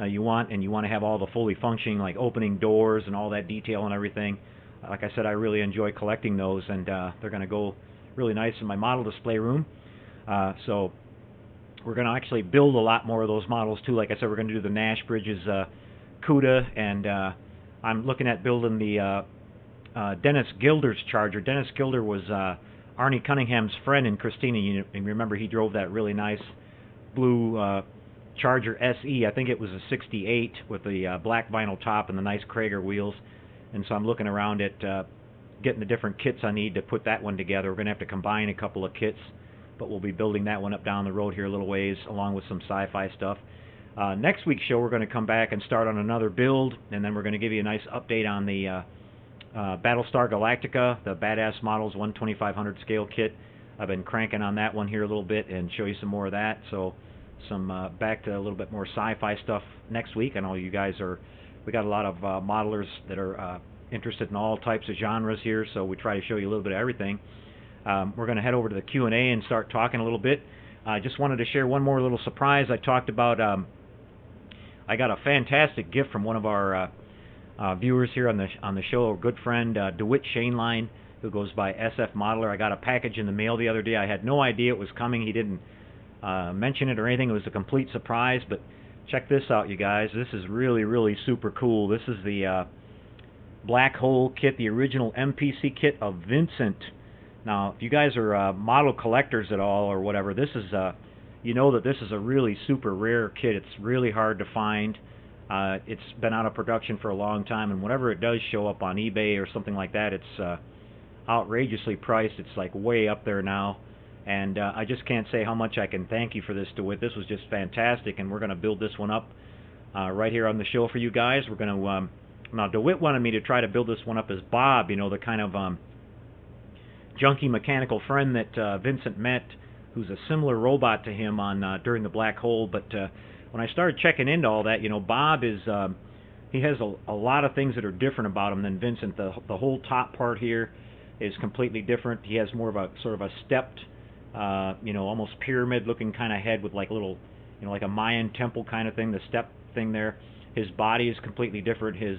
you want, and you want to have all the fully functioning, like opening doors and all that detail and everything, like I said, I really enjoy collecting those, and they're going to go really nice in my model display room. So we're going to actually build a lot more of those models too. Like I said, we're going to do the Nash Bridges Cuda, and I'm looking at building the Dennis Gilder's Charger. Dennis Gilder was Arnie Cunningham's friend in Christina. You remember he drove that really nice blue Charger SE. I think it was a 68 with the black vinyl top and the nice Krager wheels. And so I'm looking around at getting the different kits I need to put that one together. We're going to have to combine a couple of kits, but we'll be building that one up down the road here a little ways, along with some sci-fi stuff. Next week's show, we're going to come back and start on another build, and then we're going to give you a nice update on the Battlestar Galactica, the Badass Models 1/2500 scale kit. I've been cranking on that one here a little bit and show you some more of that. So some back to a little bit more sci-fi stuff next week. I know you guys we got a lot of modelers that are interested in all types of genres here, so we try to show you a little bit of everything. We're going to head over to the Q&A and start talking a little bit. I just wanted to share one more little surprise. I talked about, I got a fantastic gift from one of our viewers here on the show, a good friend, DeWitt Shaneline, who goes by SF Modeler. I got a package in the mail the other day. I had no idea it was coming. He didn't mention it or anything. It was a complete surprise, but check this out, you guys. This is really, really super cool. This is the Black Hole kit, the original MPC kit of Vincent. Now, if you guys are model collectors at all or whatever, this is, you know that this is a really super rare kit. It's really hard to find. It's been out of production for a long time, and whenever it does show up on eBay or something like that, it's outrageously priced. It's like way up there now, and I just can't say how much I can thank you for this, DeWitt. This was just fantastic, and we're going to build this one up right here on the show for you guys. We're going to, now DeWitt wanted me to try to build this one up as Bob, you know, the kind of junky mechanical friend that Vincent met, who's a similar robot to him on during the Black Hole. But when I started checking into all that, you know, Bob is he has a lot of things that are different about him than Vincent. The whole top part here is completely different. He has more of a sort of a stepped, you know, almost pyramid-looking kind of head with like a little, you know, like a Mayan temple kind of thing. The step thing there. His body is completely different. His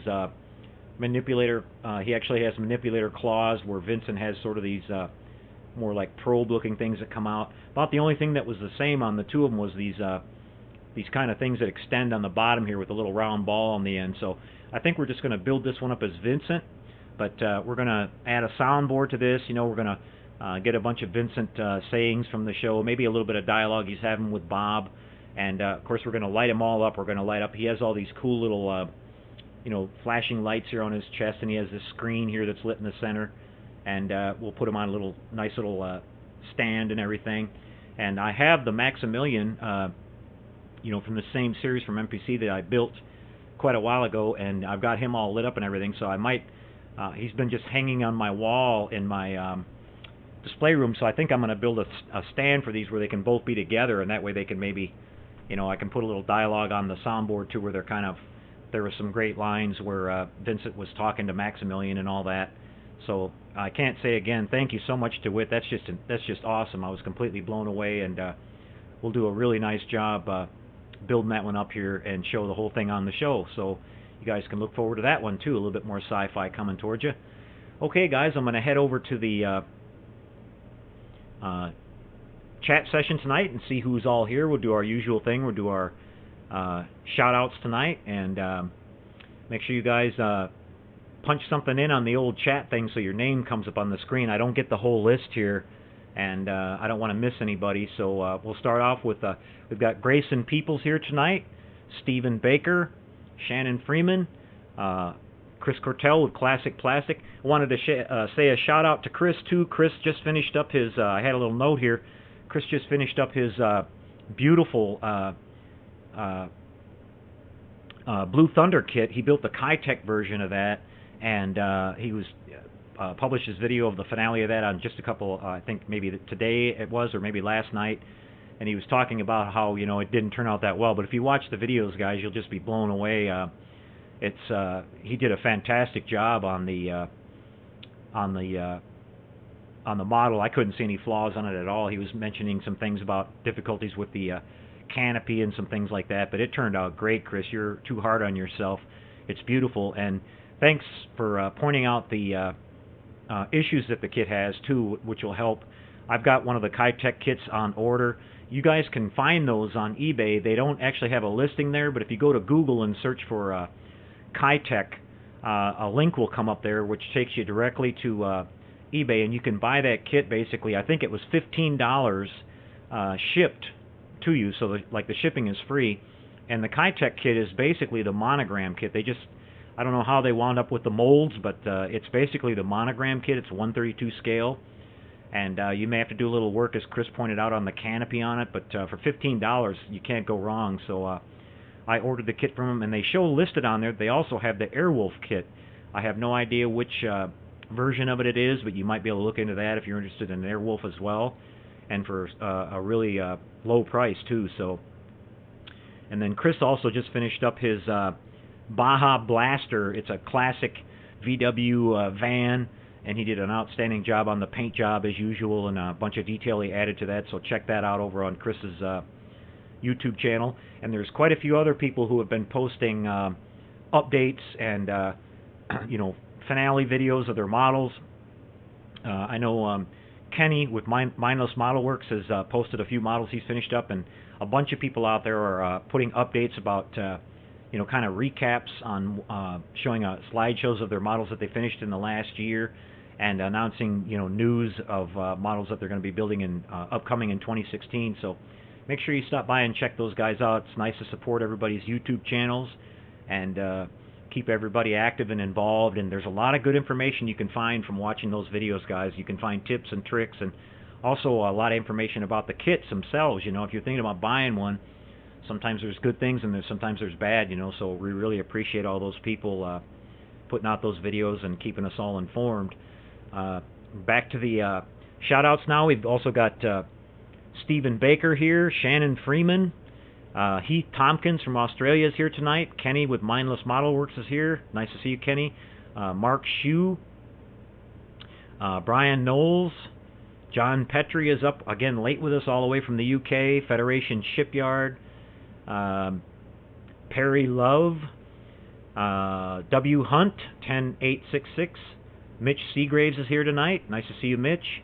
manipulator, he actually has manipulator claws, where Vincent has sort of these more like probe-looking things that come out. About the only thing that was the same on the two of them was these kind of things that extend on the bottom here with a little round ball on the end. So I think we're just going to build this one up as Vincent, but we're going to add a soundboard to this. You know, we're going to get a bunch of Vincent sayings from the show, maybe a little bit of dialogue he's having with Bob, and of course we're going to light them all up. We're going to light up, he has all these cool little you know, flashing lights here on his chest, and he has this screen here that's lit in the center, and we'll put him on a little nice little stand and everything. And I have the Maximilian, you know, from the same series from MPC that I built quite a while ago, and I've got him all lit up and everything. So I might, he's been just hanging on my wall in my display room. So I think I'm going to build a stand for these where they can both be together, and that way they can maybe, you know, I can put a little dialogue on the soundboard too, where they're kind of, there were some great lines where Vincent was talking to Maximilian and all that. So I can't say again, thank you so much, DeWitt. That's just awesome. I was completely blown away, and we'll do a really nice job building that one up here and show the whole thing on the show. So you guys can look forward to that one too. A little bit more sci-fi coming towards you. Okay, guys, I'm going to head over to the chat session tonight and see who's all here. We'll do our usual thing. We'll do our shout-outs tonight, and make sure you guys punch something in on the old chat thing so your name comes up on the screen. I don't get the whole list here, and I don't want to miss anybody, so we'll start off with, we've got Grayson Peoples here tonight, Stephen Baker, Shannon Freeman, Chris Cortell with Classic Plastic. I wanted to say a shout-out to Chris, too. Chris just finished up his, I had a little note here, Chris just finished up his beautiful Blue Thunder kit. He built the Kitech version of that, and he was published his video of the finale of that on just a couple, I think maybe today it was, or maybe last night. And he was talking about how, you know, it didn't turn out that well. But if you watch the videos, guys, you'll just be blown away. He did a fantastic job on the model. I couldn't see any flaws on it at all. He was mentioning some things about difficulties with the canopy and some things like that, but it turned out great, Chris. You're too hard on yourself. It's beautiful, and thanks for pointing out the issues that the kit has too, which will help. I've got one of the Kitech kits on order. You guys can find those on eBay. They don't actually have a listing there, but if you go to Google and search for Kitech, a link will come up there which takes you directly to eBay, and you can buy that kit basically. I think it was $15 shipped to you, so the shipping is free. And the Kitech kit is basically the monogram kit. I don't know how they wound up with the molds, but it's basically the monogram kit. It's 1/32 scale. And you may have to do a little work, as Chris pointed out, on the canopy on it, but for $15, you can't go wrong. So I ordered the kit from them, and they show listed on there, they also have the Airwolf kit. I have no idea which version of it is, but you might be able to look into that if you're interested in Airwolf as well, and for a really low price too. So, and then Chris also just finished up his Baja Blaster. It's a classic VW van, and he did an outstanding job on the paint job as usual, and a bunch of detail he added to that. So check that out over on Chris's YouTube channel. And there's quite a few other people who have been posting updates and you know, finale videos of their models. I know Kenny with Mindless Model Works has posted a few models he's finished up, and a bunch of people out there are putting updates about you know, kind of recaps on showing slideshows of their models that they finished in the last year, and announcing, you know, news of models that they're going to be building in upcoming in 2016. So make sure you stop by and check those guys out. It's nice to support everybody's YouTube channels and keep everybody active and involved. And there's a lot of good information you can find from watching those videos, guys. You can find tips and tricks, and also a lot of information about the kits themselves. You know, if you're thinking about buying one, sometimes there's good things and sometimes there's bad, you know, so we really appreciate all those people putting out those videos and keeping us all informed. Back to the shout-outs now. We've also got Stephen Baker here, Shannon Freeman, Heath Tompkins from Australia is here tonight. Kenny with Mindless Model Works is here. Nice to see you, Kenny. Mark Shue, Brian Knowles, John Petrie is up again late with us all the way from the UK, Federation Shipyard. Perry Love, W. Hunt, 10866. Mitch Seagraves is here tonight. Nice to see you, Mitch.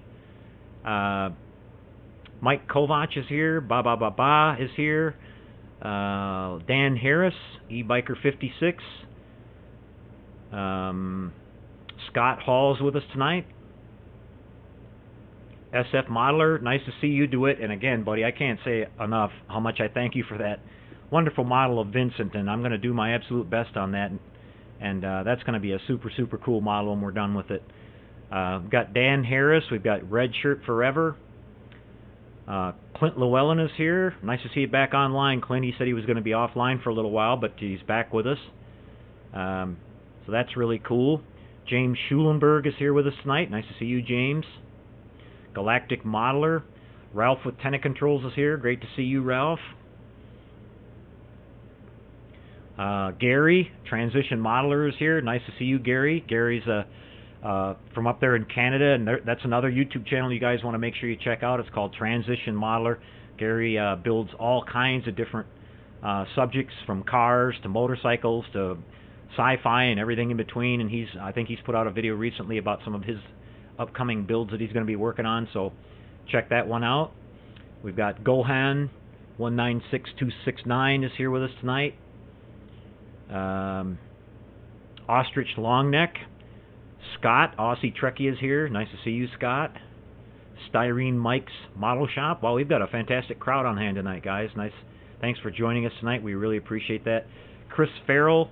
Mike Kovach is here. Ba is here. Dan Harris, eBiker 56. Scott Hall's with us tonight. SF Modeler, nice to see you do it. And again, buddy, I can't say enough how much I thank you for that wonderful model of Vincent, and I'm going to do my absolute best on that. And that's going to be a super, super cool model when we're done with it. We've got Dan Harris. We've got Red Shirt Forever. Clint Llewellyn is here. Nice to see you back online, Clint. He said he was going to be offline for a little while, but he's back with us. So that's really cool. James Schulenberg is here with us tonight. Nice to see you, James. Galactic Modeler. Ralph with Tenna Controls is here. Great to see you, Ralph. Gary, Transition Modeler, is here. Nice to see you, Gary. Gary's from up there in Canada, and that's another YouTube channel you guys want to make sure you check out. It's called Transition Modeler. Gary builds all kinds of different subjects, from cars to motorcycles to sci-fi and everything in between. And I think he's put out a video recently about some of his upcoming builds that he's going to be working on, so check that one out. We've got Gohan 196269 is here with us tonight. Ostrich Longneck. Scott, Aussie Trekkie, is here. Nice to see you, Scott. Styrene Mike's Model Shop. Well, we've got a fantastic crowd on hand tonight, guys. Nice. Thanks for joining us tonight. We really appreciate that. Chris Farrell,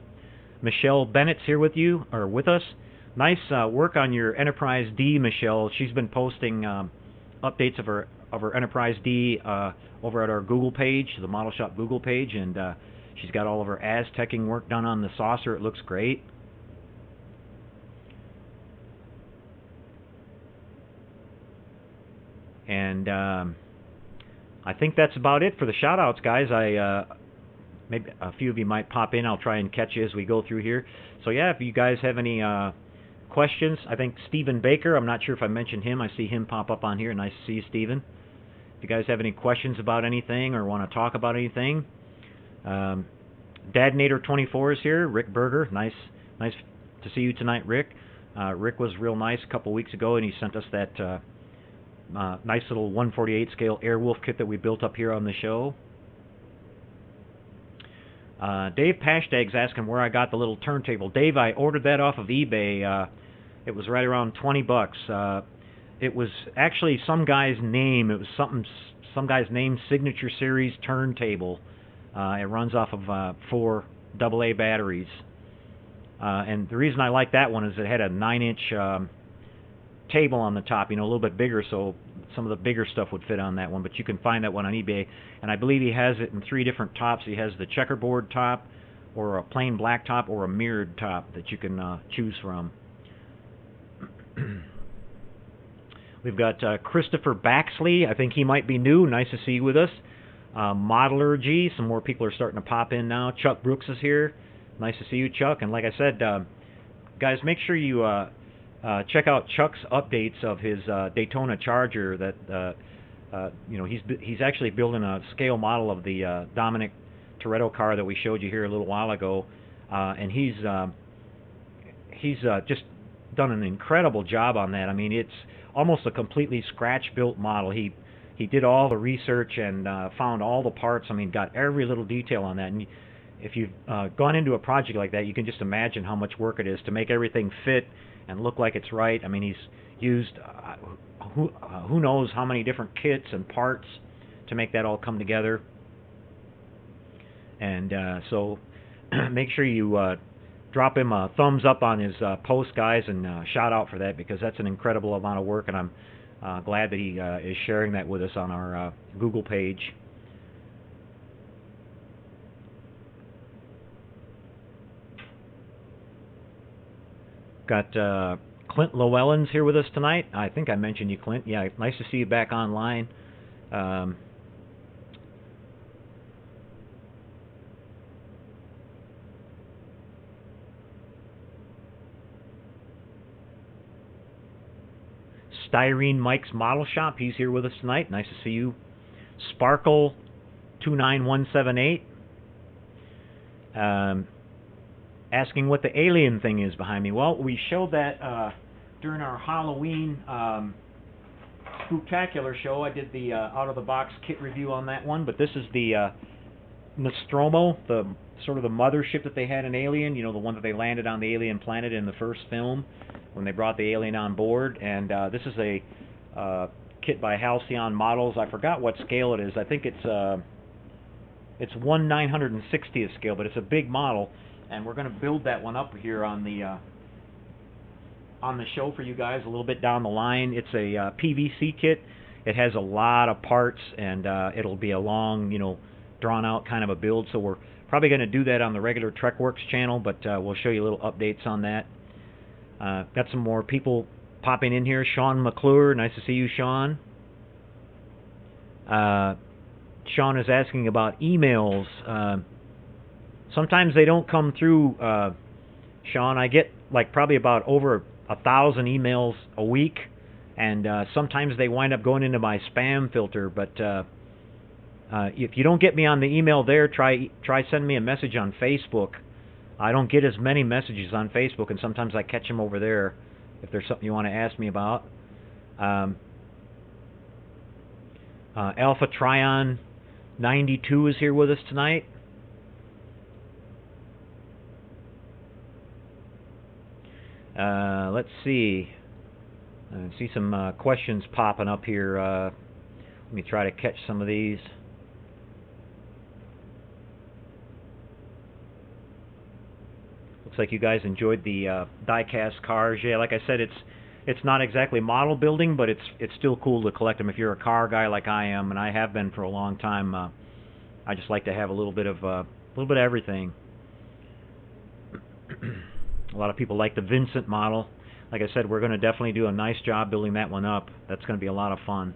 Michelle Bennett's here with us. Nice work on your Enterprise D, Michelle. She's been posting updates of her of her Enterprise D over at our Google page, the Model Shop Google page, and she's got all of her Aztecing work done on the saucer. It looks great. And I think that's about it for the shout-outs, guys. Maybe a few of you might pop in. I'll try and catch you as we go through here. So yeah, if you guys have any questions, I think Stephen Baker, I'm not sure if I mentioned him. I see him pop up on here. Nice to see you, Stephen. If you guys have any questions about anything or want to talk about anything, Dadnator24 is here. Rick Berger, nice to see you tonight, Rick. Rick was real nice a couple weeks ago, and he sent us that nice little 1/48 scale Airwolf kit that we built up here on the show. Dave Pashtag's asking where I got the little turntable. Dave, I ordered that off of eBay. It was right around $20. It was actually some guy's name. It was some guy's name, Signature Series turntable. It runs off of 4 AA batteries. And the reason I like that one is it had a 9-inch table on the top, you know, a little bit bigger, so some of the bigger stuff would fit on that one. But you can find that one on eBay, and I believe he has it in 3 different tops. He has the checkerboard top, or a plain black top, or a mirrored top that you can choose from. We've got Christopher Baxley. I think he might be new. Nice to see you with us. Modelergy. Some more people are starting to pop in now. Chuck Brooks is here. Nice to see you, Chuck. And like I said, guys, make sure you check out Chuck's updates of his Daytona Charger. That you know, he's actually building a scale model of the Dominic Toretto car that we showed you here a little while ago, and he's just done an incredible job on that. I mean, it's almost a completely scratch-built model. He did all the research and found all the parts. I mean, got every little detail on that. And if you've gone into a project like that, you can just imagine how much work it is to make everything fit and look like it's right. I mean, he's used who knows how many different kits and parts to make that all come together. And so make sure you drop him a thumbs up on his post, guys, and shout out for that, because that's an incredible amount of work, and I'm glad that he is sharing that with us on our Google page. Got Clint Llewellyn's here with us tonight. I think I mentioned you, Clint. Yeah, nice to see you back online. Styrene Mike's Model Shop. He's here with us tonight. Nice to see you. Sparkle 29178. Asking what the alien thing is behind me. Well, we showed that during our Halloween Spooktacular show. I did the out-of-the-box kit review on that one, but this is the Nostromo, the sort of the mothership that they had in Alien, you know, the one that they landed on the alien planet in the first film when they brought the alien on board. And this is a kit by Halcyon Models. I forgot what scale it is. I think it's 1/960th scale, but it's a big model. And we're going to build that one up here on the show for you guys a little bit down the line. It's a PVC kit. It has a lot of parts, and it'll be a long, you know, drawn-out kind of a build. So we're probably going to do that on the regular TrekWorks channel, but we'll show you little updates on that. Got some more people popping in here. Sean McClure, nice to see you, Sean. Sean is asking about emails. Sometimes they don't come through, Sean. I get like probably about over 1,000 emails a week, and sometimes they wind up going into my spam filter. But if you don't get me on the email there, try send me a message on Facebook. I don't get as many messages on Facebook, and sometimes I catch them over there if there's something you want to ask me about. Alpha Trion 92 is here with us tonight. Let's see. I see some questions popping up here. Let me try to catch some of these. Looks like you guys enjoyed the diecast cars. Yeah, like I said, it's not exactly model building, but it's still cool to collect them if you're a car guy like I am, and I have been for a long time. I just like to have a little bit of everything. A lot of people like the Vincent model. Like I said, we're going to definitely do a nice job building that one up. That's going to be a lot of fun.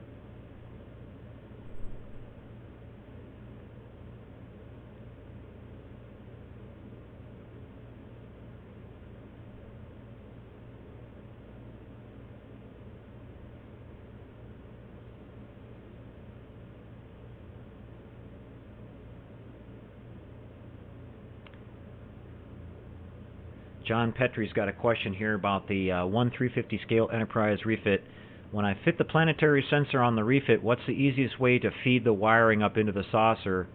John Petrie's got a question here about the 1/350 scale Enterprise refit. When I fit the planetary sensor on the refit, what's the easiest way to feed the wiring up into the saucer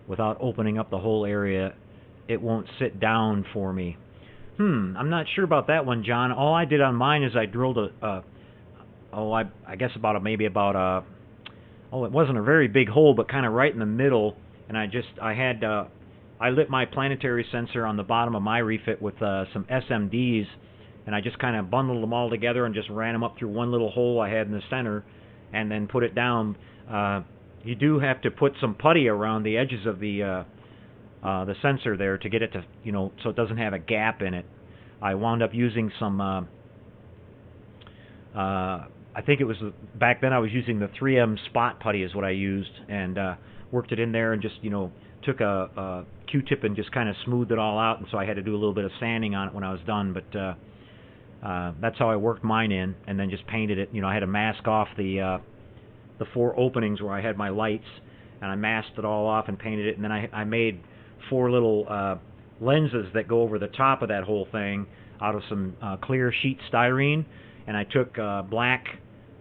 without opening up the whole area? It won't sit down for me. I'm not sure about that one, John. All I did on mine is I drilled I guess it wasn't a very big hole, but kind of right in the middle, and I lit my planetary sensor on the bottom of my refit with some SMDs, and I just kind of bundled them all together and just ran them up through one little hole I had in the center, and then put it down. You do have to put some putty around the edges of the sensor there to get it to, so it doesn't have a gap in it. I wound up using some, I think it was, back then I was using the 3M spot putty is what I used, and worked it in there and just, took a Q-tip and just kind of smoothed it all out, and so I had to do a little bit of sanding on it when I was done, but that's how I worked mine in, and then just painted it. I had to mask off the 4 openings where I had my lights, and I masked it all off and painted it, and then I made 4 little lenses that go over the top of that whole thing out of some clear sheet styrene, and I took black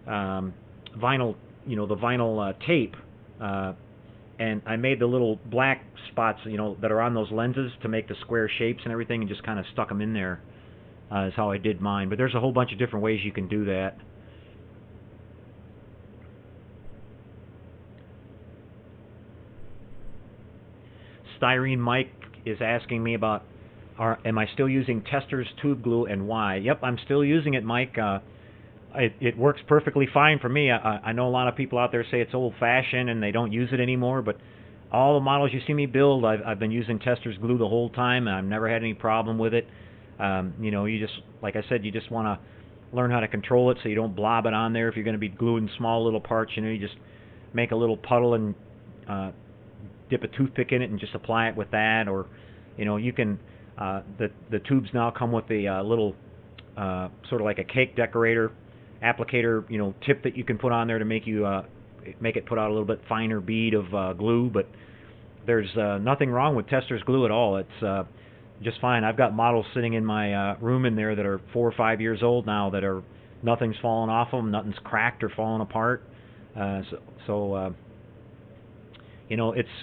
vinyl, the vinyl tape, and I made the little black spots, that are on those lenses to make the square shapes and everything, and just kind of stuck them in there. Is how I did mine. But there's a whole bunch of different ways you can do that. Styrene Mike is asking me about, am I still using Tester's tube glue and why? Yep, I'm still using it, Mike. It works perfectly fine for me. I know a lot of people out there say it's old-fashioned and they don't use it anymore, but all the models you see me build, I've been using Tester's glue the whole time, and I've never had any problem with it. You just, like I said, you just want to learn how to control it so you don't blob it on there. If you're going to be gluing small little parts, you just make a little puddle and dip a toothpick in it and just apply it with that. Or, you can, the tubes now come with a little, sort of like a cake decorator applicator, tip that you can put on there to make it put out a little bit finer bead of glue. But there's nothing wrong with Tester's glue at all. It's just fine. I've got models sitting in my room in there that are 4 or 5 years old now that are, nothing's fallen off them, nothing's cracked or fallen apart. It's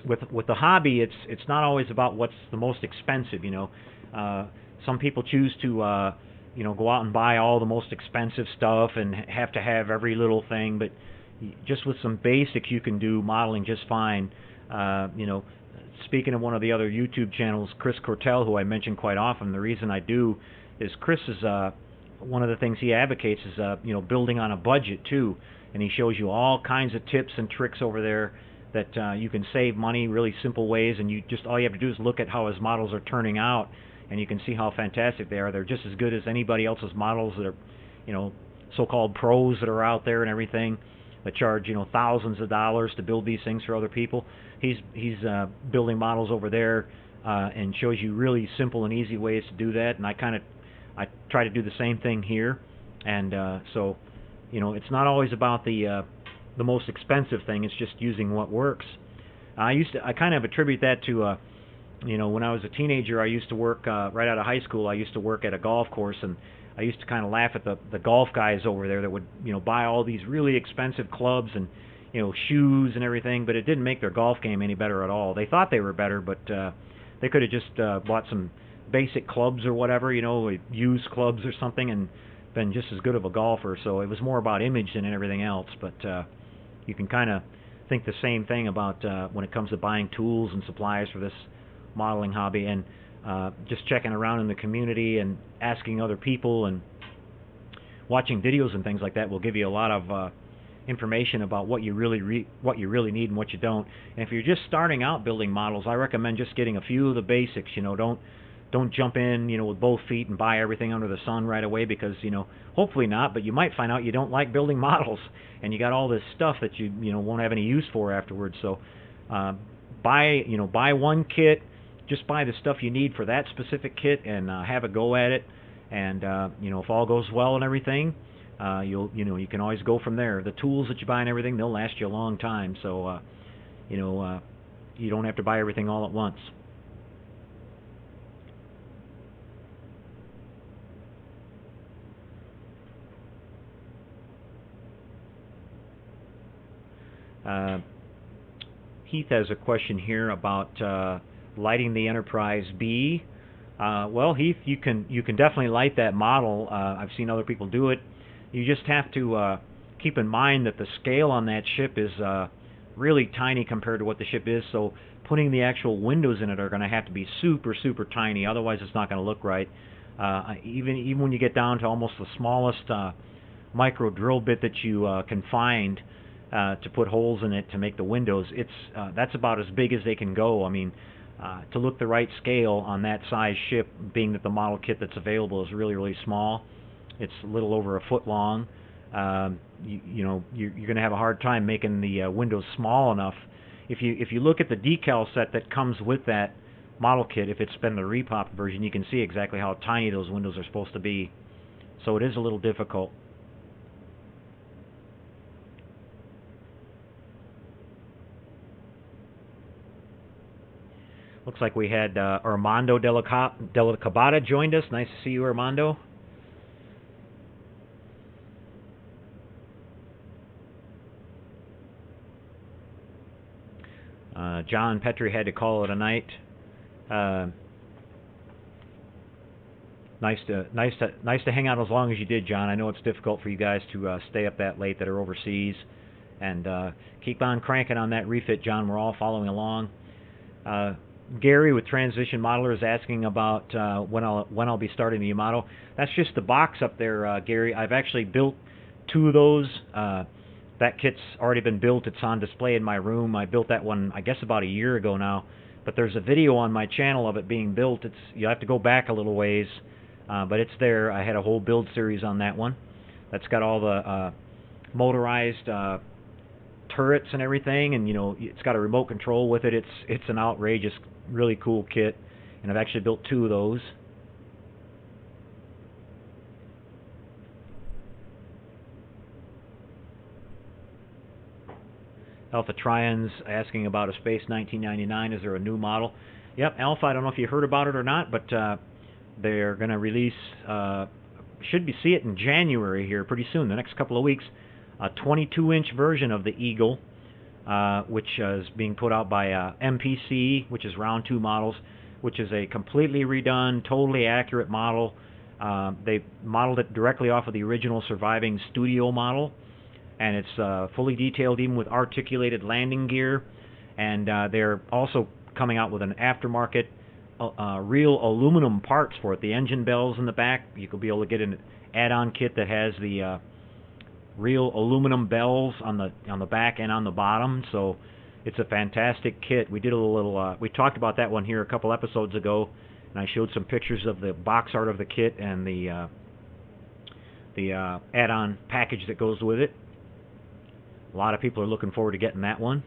with the hobby, it's not always about what's the most expensive. Some people choose to go out and buy all the most expensive stuff and have to have every little thing, but just with some basics you can do modeling just fine. Speaking of one of the other YouTube channels, Chris Cortell, who I mention quite often, the reason I do is Chris is one of the things he advocates is building on a budget too, and he shows you all kinds of tips and tricks over there that you can save money, really simple ways, and all you have to do is look at how his models are turning out, and you can see how fantastic they are. They're just as good as anybody else's models that are, so-called pros that are out there and everything, that charge, thousands of dollars to build these things for other people. He's building models over there and shows you really simple and easy ways to do that, and I try to do the same thing here. And so, it's not always about the most expensive thing. It's just using what works. I kind of attribute that to when I was a teenager, I used to work right out of high school. I used to work at a golf course, and I used to kind of laugh at the golf guys over there that would buy all these really expensive clubs and shoes and everything, but it didn't make their golf game any better at all. They thought they were better, but they could have just bought some basic clubs or whatever, used clubs or something, and been just as good of a golfer. So it was more about image than everything else. But you can kind of think the same thing about when it comes to buying tools and supplies for this modeling hobby, and just checking around in the community and asking other people. And watching videos and things like that will give you a lot of information about what you really need and what you don't. And if you're just starting out building models, I recommend just getting a few of the basics. Don't jump in, with both feet and buy everything under the sun right away, because, hopefully not, but you might find out you don't like building models and you got all this stuff that you won't have any use for afterwards. So buy one kit, just buy the stuff you need for that specific kit, and have a go at it. And if all goes well and everything, you can always go from there. The tools that you buy and everything, they'll last you a long time. So you don't have to buy everything all at once. Heath has a question here about lighting the Enterprise B. Well, Heath, you can definitely light that model. I've seen other people do it. You just have to keep in mind that the scale on that ship is really tiny compared to what the ship is. So putting the actual windows in it are going to have to be super, super tiny. Otherwise, it's not going to look right. Even when you get down to almost the smallest micro drill bit that you can find to put holes in it to make the windows, that's about as big as they can go. I mean, to look the right scale on that size ship, being that the model kit that's available is really, really small, it's a little over a foot long, you're going to have a hard time making the windows small enough. If you look at the decal set that comes with that model kit, if it's been the repop version, you can see exactly how tiny those windows are supposed to be. So it is a little difficult. Looks like we had Armando Della Cabada joined us. Nice to see you, Armando. John Petrie had to call it a night. Nice to hang out as long as you did, John. I know it's difficult for you guys to stay up that late that are overseas, and keep on cranking on that refit, John. We're all following along. Gary with Transition Modeler is asking about when I'll be starting the new model. That's just the box up there, Gary. I've actually built 2 of those. That kit's already been built. It's on display in my room. I built that one, I guess, about a year ago now. But there's a video on my channel of it being built. You have to go back a little ways, but it's there. I had a whole build series on that one. That's got all the motorized turrets and everything, and it's got a remote control with it. It's an outrageous, really cool kit, and I've actually built 2 of those. Alpha Trion's asking about a Space 1999. Is there a new model? Yep, Alpha, I don't know if you heard about it or not, but they're going to release, should be see it in January here pretty soon, the next couple of weeks, a 22-inch version of the Eagle, which is being put out by MPC, which is Round 2 Models, which is a completely redone, totally accurate model. They modeled it directly off of the original surviving studio model, and it's fully detailed, even with articulated landing gear. And they're also coming out with an aftermarket real aluminum parts for it. The engine bells in the back, you could be able to get an add-on kit that has the real aluminum bells on the back and on the bottom. So it's a fantastic kit. We did a little we talked about that one here a couple episodes ago, and I showed some pictures of the box art of the kit and the add-on package that goes with it. A lot of people are looking forward to getting that one.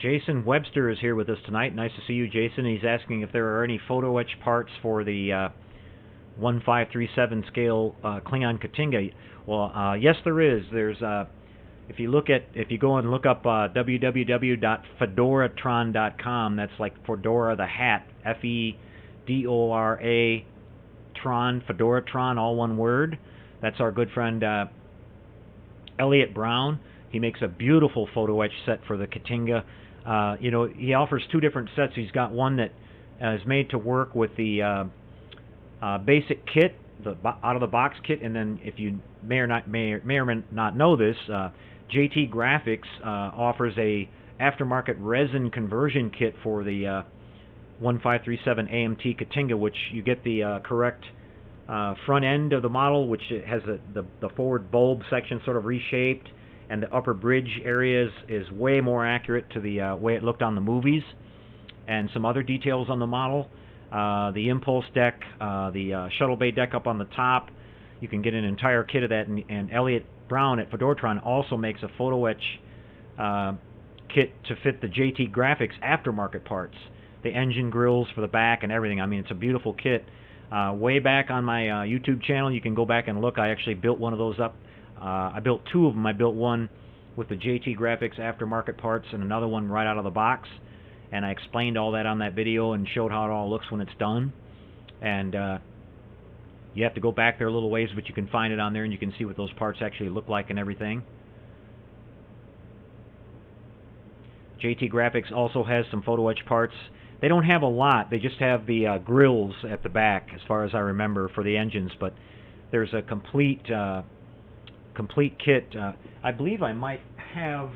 Jason Webster is here with us tonight. Nice to see you, Jason. He's asking if there are any photo etch parts for the 1537 scale Klingon Katinga. Well, yes, there is. There's if you go and look up www.fedoratron.com, that's like Fedora the hat, Fedora Tron, Fedoratron, all one word. That's our good friend Elliot Brown. He makes a beautiful photo etch set for the Katinga. He offers 2 different sets. He's got one that is made to work with the basic kit, the out-of-the-box kit, and then if you may or may not know this, JT Graphics offers a aftermarket resin conversion kit for the 1537 AMT Katinga, which you get the correct front end of the model, which has the forward bulb section sort of reshaped, and the upper bridge area is way more accurate to the way it looked on the movies, and some other details on the model. The impulse deck, the shuttle bay deck up on the top. You can get an entire kit of that, and Elliot Brown at Fedoratron also makes a photo etch kit to fit the JT Graphics aftermarket parts, the engine grills for the back and everything. I mean, it's a beautiful kit. Way back on my YouTube channel, you can go back and look. I actually built one of those up. I built two of them. I built one with the JT Graphics aftermarket parts and another one right out of the box. And I explained all that on that video and showed how it all looks when it's done. And you have to go back there a little ways, but you can find it on there and you can see what those parts actually look like and everything. JT Graphics also has some photo etch parts. They don't have a lot. They just have the grills at the back, as far as I remember, for the engines. But there's a complete kit. I believe I might have.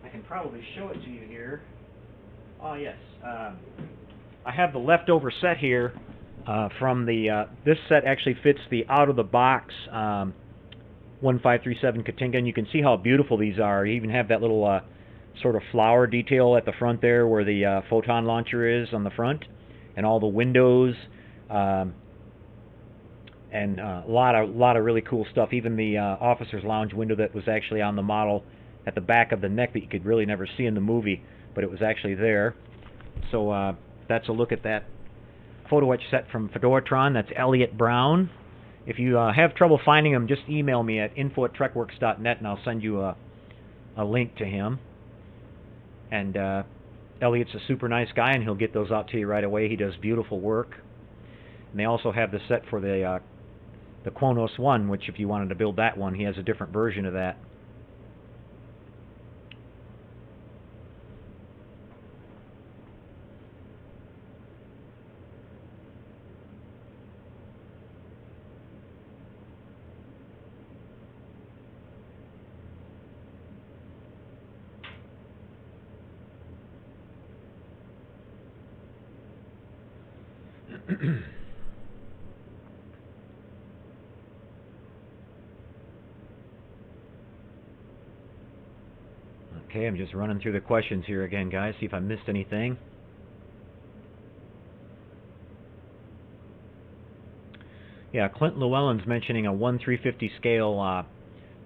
I can probably show it to you here. Oh yes, I have the leftover set here from the. This set actually fits the out-of-the-box 1537 Katinga, and you can see how beautiful these are. You even have that little sort of flower detail at the front there, where the photon launcher is on the front, and all the windows, and a lot of really cool stuff. Even the officer's lounge window that was actually on the model at the back of the neck that you could really never see in the movie, but it was actually there. So that's a look at that photo etch set from Fedoratron. That's Elliot Brown. If you have trouble finding him, just email me at info@trekworks.net and I'll send you a link to him. And Elliot's a super nice guy, and he'll get those out to you right away. He does beautiful work. And they also have the set for the Kronos 1, which if you wanted to build that one, he has a different version of that. Okay, I'm just running through the questions here again, guys, see if I missed anything. Yeah, Clint Llewellyn's mentioning a 1/350 scale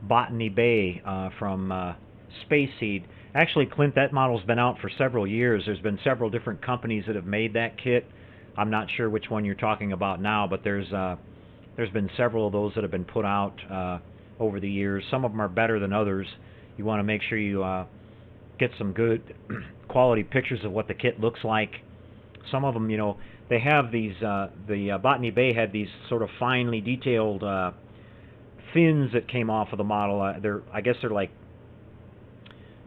Botany Bay from Space Seed. Actually, Clint, that model's been out for several years. There's been several different companies that have made that kit. I'm not sure which one you're talking about now, but there's been several of those that have been put out over the years. Some of them are better than others. You want to make sure you get some good quality pictures of what the kit looks like. Some of them, you know, they have these, the Botany Bay had these sort of finely detailed fins that came off of the model. I guess they're like,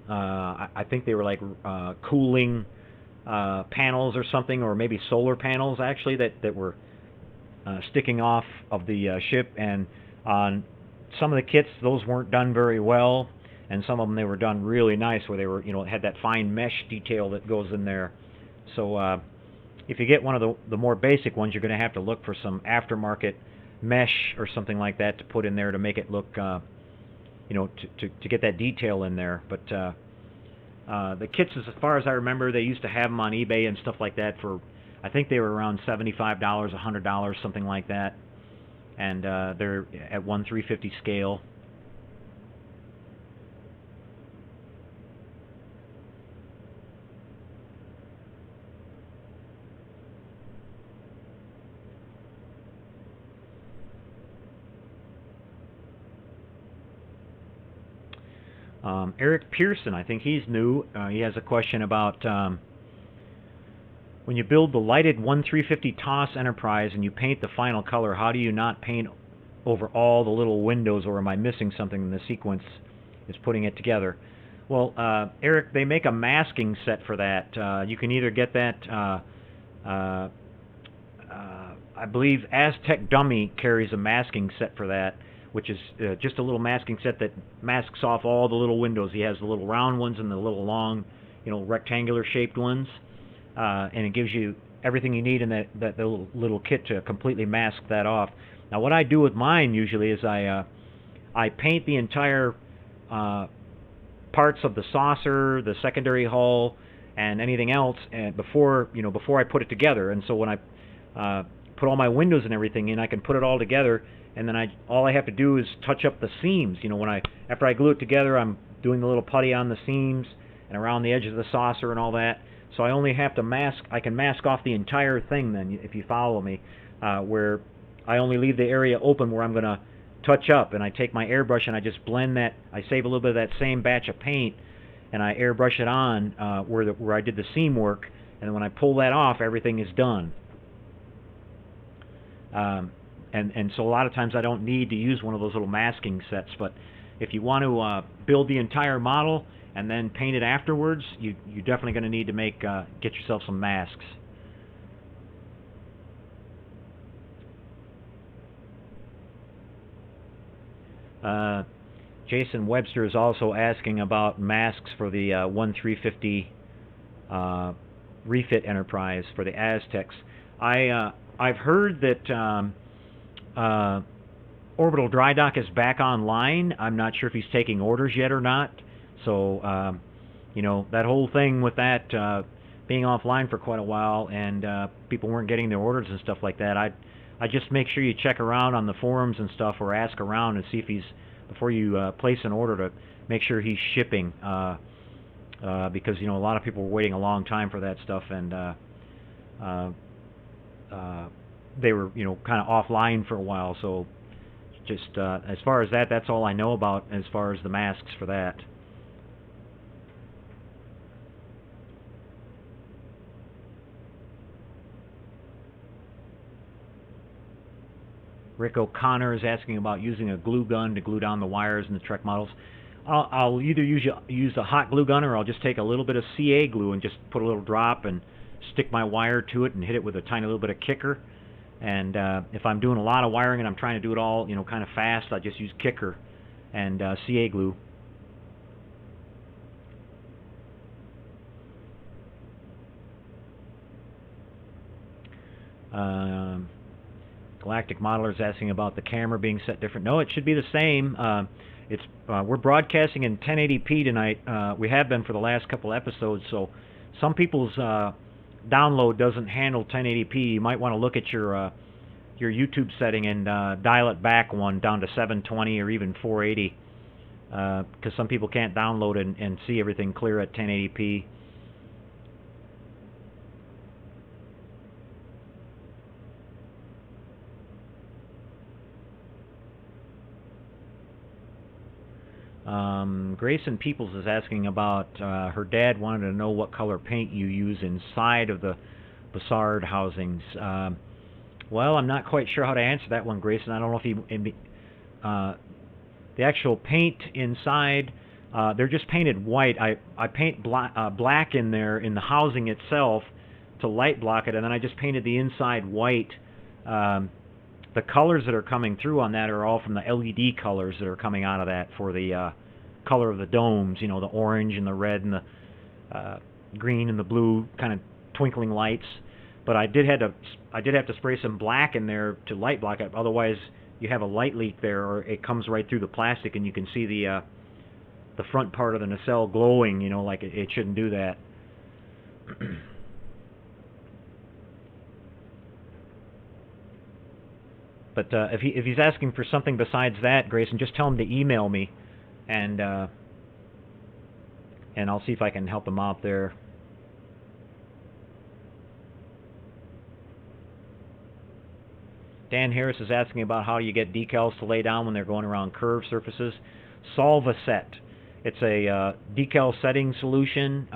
I think they were like cooling panels or something, or maybe solar panels actually that were sticking off of the ship. And on some of the kits, those weren't done very well, and some of them they were done really nice, where they were, you know, had that fine mesh detail that goes in there. So if you get one of the more basic ones, you're going to have to look for some aftermarket mesh or something like that to put in there to make it look, you know, to get that detail in there. But the kits, as far as I remember, they used to have them on eBay and stuff like that for, I think they were around $75, $100, something like that. And they're at 1/350 scale. Eric Pearson, I think he's new. He has a question about when you build the lighted 1/350 TOS Enterprise and you paint the final color, how do you not paint over all the little windows, or am I missing something in the sequence is putting it together? Well, Eric, they make a masking set for that. You can either get that, I believe Aztec Dummy carries a masking set for that, which is just a little masking set that masks off all the little windows. He has the little round ones and the little long, rectangular shaped ones, and it gives you everything you need in that little kit to completely mask that off. Now, what I do with mine usually is I paint the entire parts of the saucer, the secondary hull, and anything else, and before I put it together. And so when I put all my windows and everything in, I can put it all together, and then all I have to do is touch up the seams. After I glue it together, I'm doing the little putty on the seams and around the edge of the saucer and all that. So I only have to I can mask off the entire thing then, if you follow me, where I only leave the area open where I'm going to touch up, and I take my airbrush and I just blend that. I save a little bit of that same batch of paint, and I airbrush it on where I did the seam work, and then when I pull that off, everything is done. And so a lot of times I don't need to use one of those little masking sets, but if you want to build the entire model and then paint it afterwards, you're definitely going to need to get yourself some masks. Jason Webster is also asking about masks for the 1350 refit Enterprise for the Aztecs. I've heard that Orbital Dry Dock is back online. I'm not sure if he's taking orders yet or not. So, that whole thing with that being offline for quite a while, and people weren't getting their orders and stuff like that, I just make sure you check around on the forums and stuff, or ask around and see if before you place an order, to make sure he's shipping, because a lot of people were waiting a long time for that stuff, and they were kind of offline for a while. So just as far as that's all I know about as far as the masks for that. Rick O'Connor is asking about using a glue gun to glue down the wires in the Trek models. I'll either use a hot glue gun, or I'll just take a little bit of CA glue and just put a little drop and stick my wire to it and hit it with a tiny little bit of kicker. And if I'm doing a lot of wiring and I'm trying to do it all, kind of fast, I just use kicker and CA glue. Galactic Modeler is asking about the camera being set different. No, it should be the same. We're broadcasting in 1080p tonight. We have been for the last couple episodes, so some people's download doesn't handle 1080p. You might want to look at your YouTube setting and dial it back one down to 720 or even 480, because some people can't download and see everything clear at 1080p. Grayson Peoples is asking about her dad wanted to know what color paint you use inside of the Bassard housings. Well, I'm not quite sure how to answer that one, Grayson. I don't know if the actual paint inside, they're just painted white. I paint black in there in the housing itself to light block it, and then I just painted the inside white. The colors that are coming through on that are all from the LED colors that are coming out of that for the color of the domes, the orange and the red and the green and the blue kind of twinkling lights. But I did have to spray some black in there to light block it. Otherwise, you have a light leak there, or it comes right through the plastic, and you can see the front part of the nacelle glowing. Like it shouldn't do that. But if he's asking for something besides that, Grayson, just tell him to email me, and I'll see if I can help him out there. Dan Harris is asking about how you get decals to lay down when they're going around curved surfaces. Solvaset. It's a decal setting solution.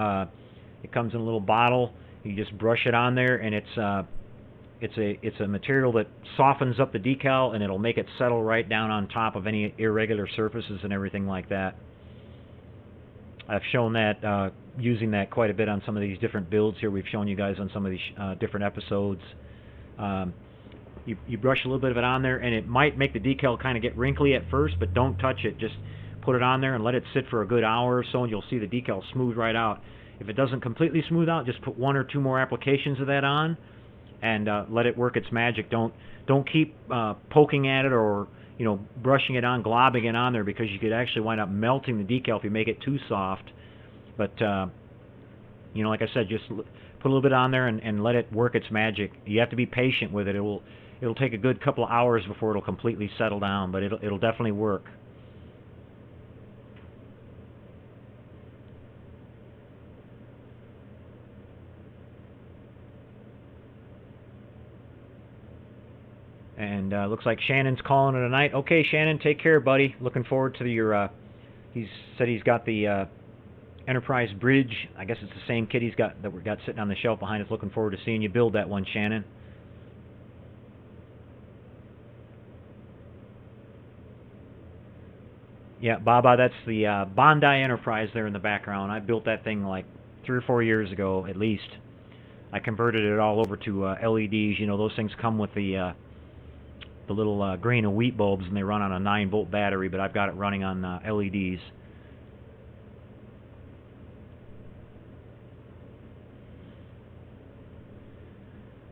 It comes in a little bottle. You just brush it on there, and it's a material that softens up the decal, and it'll make it settle right down on top of any irregular surfaces and everything like that. I've shown that, using that quite a bit on some of these different builds here. We've shown you guys on some of these different episodes. you brush a little bit of it on there, and it might make the decal kind of get wrinkly at first, but don't touch it. Just put it on there and let it sit for a good hour or so, and you'll see the decal smooth right out. If it doesn't completely smooth out, just put 1 or 2 more applications of that on, and let it work its magic. Don't keep poking at it or brushing it on, globbing it on there, because you could actually wind up melting the decal if you make it too soft. But like I said, just put a little bit on there and let it work its magic. You have to be patient with it. It'll take a good couple of hours before it'll completely settle down, but it'll definitely work. And looks like Shannon's calling it a night. Okay, Shannon, take care, buddy. Looking forward to your. He said he's got the Enterprise bridge. I guess it's the same kit that we got sitting on the shelf behind us. Looking forward to seeing you build that one, Shannon. Yeah, Baba, that's the Bondi Enterprise there in the background. I built that thing like 3 or 4 years ago, at least. I converted it all over to LEDs. Those things come with the little grain of wheat bulbs, and they run on a 9-volt battery, but I've got it running on LEDs.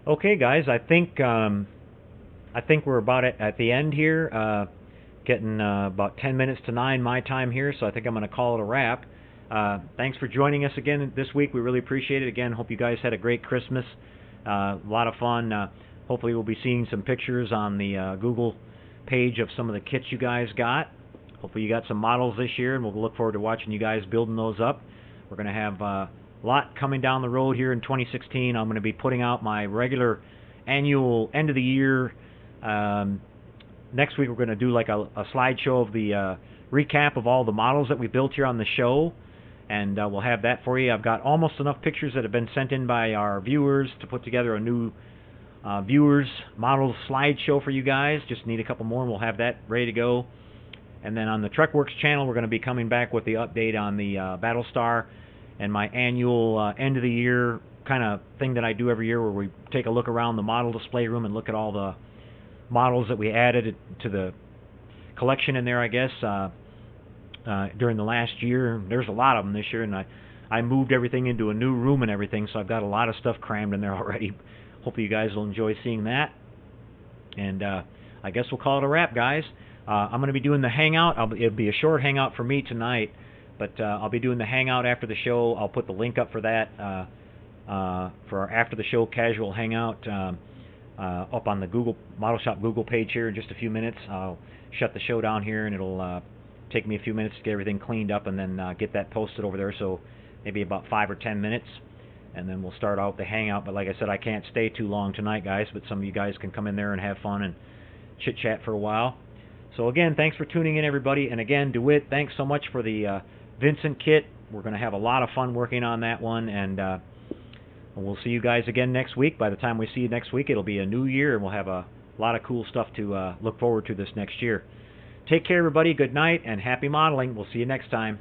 Okay, guys, I think we're about at the end here. Getting about 10 minutes to 9 my time here, so I think I'm going to call it a wrap. Thanks for joining us again this week. We really appreciate it. Again, hope you guys had a great Christmas. A lot of fun. Hopefully we'll be seeing some pictures on the Google page of some of the kits you guys got. Hopefully you got some models this year, and we'll look forward to watching you guys building those up. We're going to have a lot coming down the road here in 2016. I'm going to be putting out my regular annual end of the year. Next week we're going to do like a slideshow of the recap of all the models that we built here on the show, and we'll have that for you. I've got almost enough pictures that have been sent in by our viewers to put together a new viewers model slideshow for you guys. Just need a couple more and we'll have that ready to go. And then on the TrekWorks channel, we're going to be coming back with the update on the Battlestar and my annual end of the year kind of thing that I do every year, where we take a look around the model display room and look at all the models that we added to the collection in there, I guess, during the last year. There's a lot of them this year, and I moved everything into a new room and everything, so I've got a lot of stuff crammed in there already. Hopefully you guys will enjoy seeing that. And I guess we'll call it a wrap, guys. I'm going to be doing the hangout. It'll be a short hangout for me tonight, but I'll be doing the hangout after the show. I'll put the link up for that, for our after the show casual hangout, up on the Google Model Shop Google page here in just a few minutes. I'll shut the show down here, and it'll take me a few minutes to get everything cleaned up and then get that posted over there, so maybe about 5 or 10 minutes. And then we'll start out the hangout. But like I said, I can't stay too long tonight, guys, but some of you guys can come in there and have fun and chit-chat for a while. So again, thanks for tuning in, everybody. And again, DeWitt, thanks so much for the Vincent kit. We're going to have a lot of fun working on that one, and we'll see you guys again next week. By the time we see you next week, it'll be a new year, and we'll have a lot of cool stuff to look forward to this next year. Take care, everybody. Good night, and happy modeling. We'll see you next time.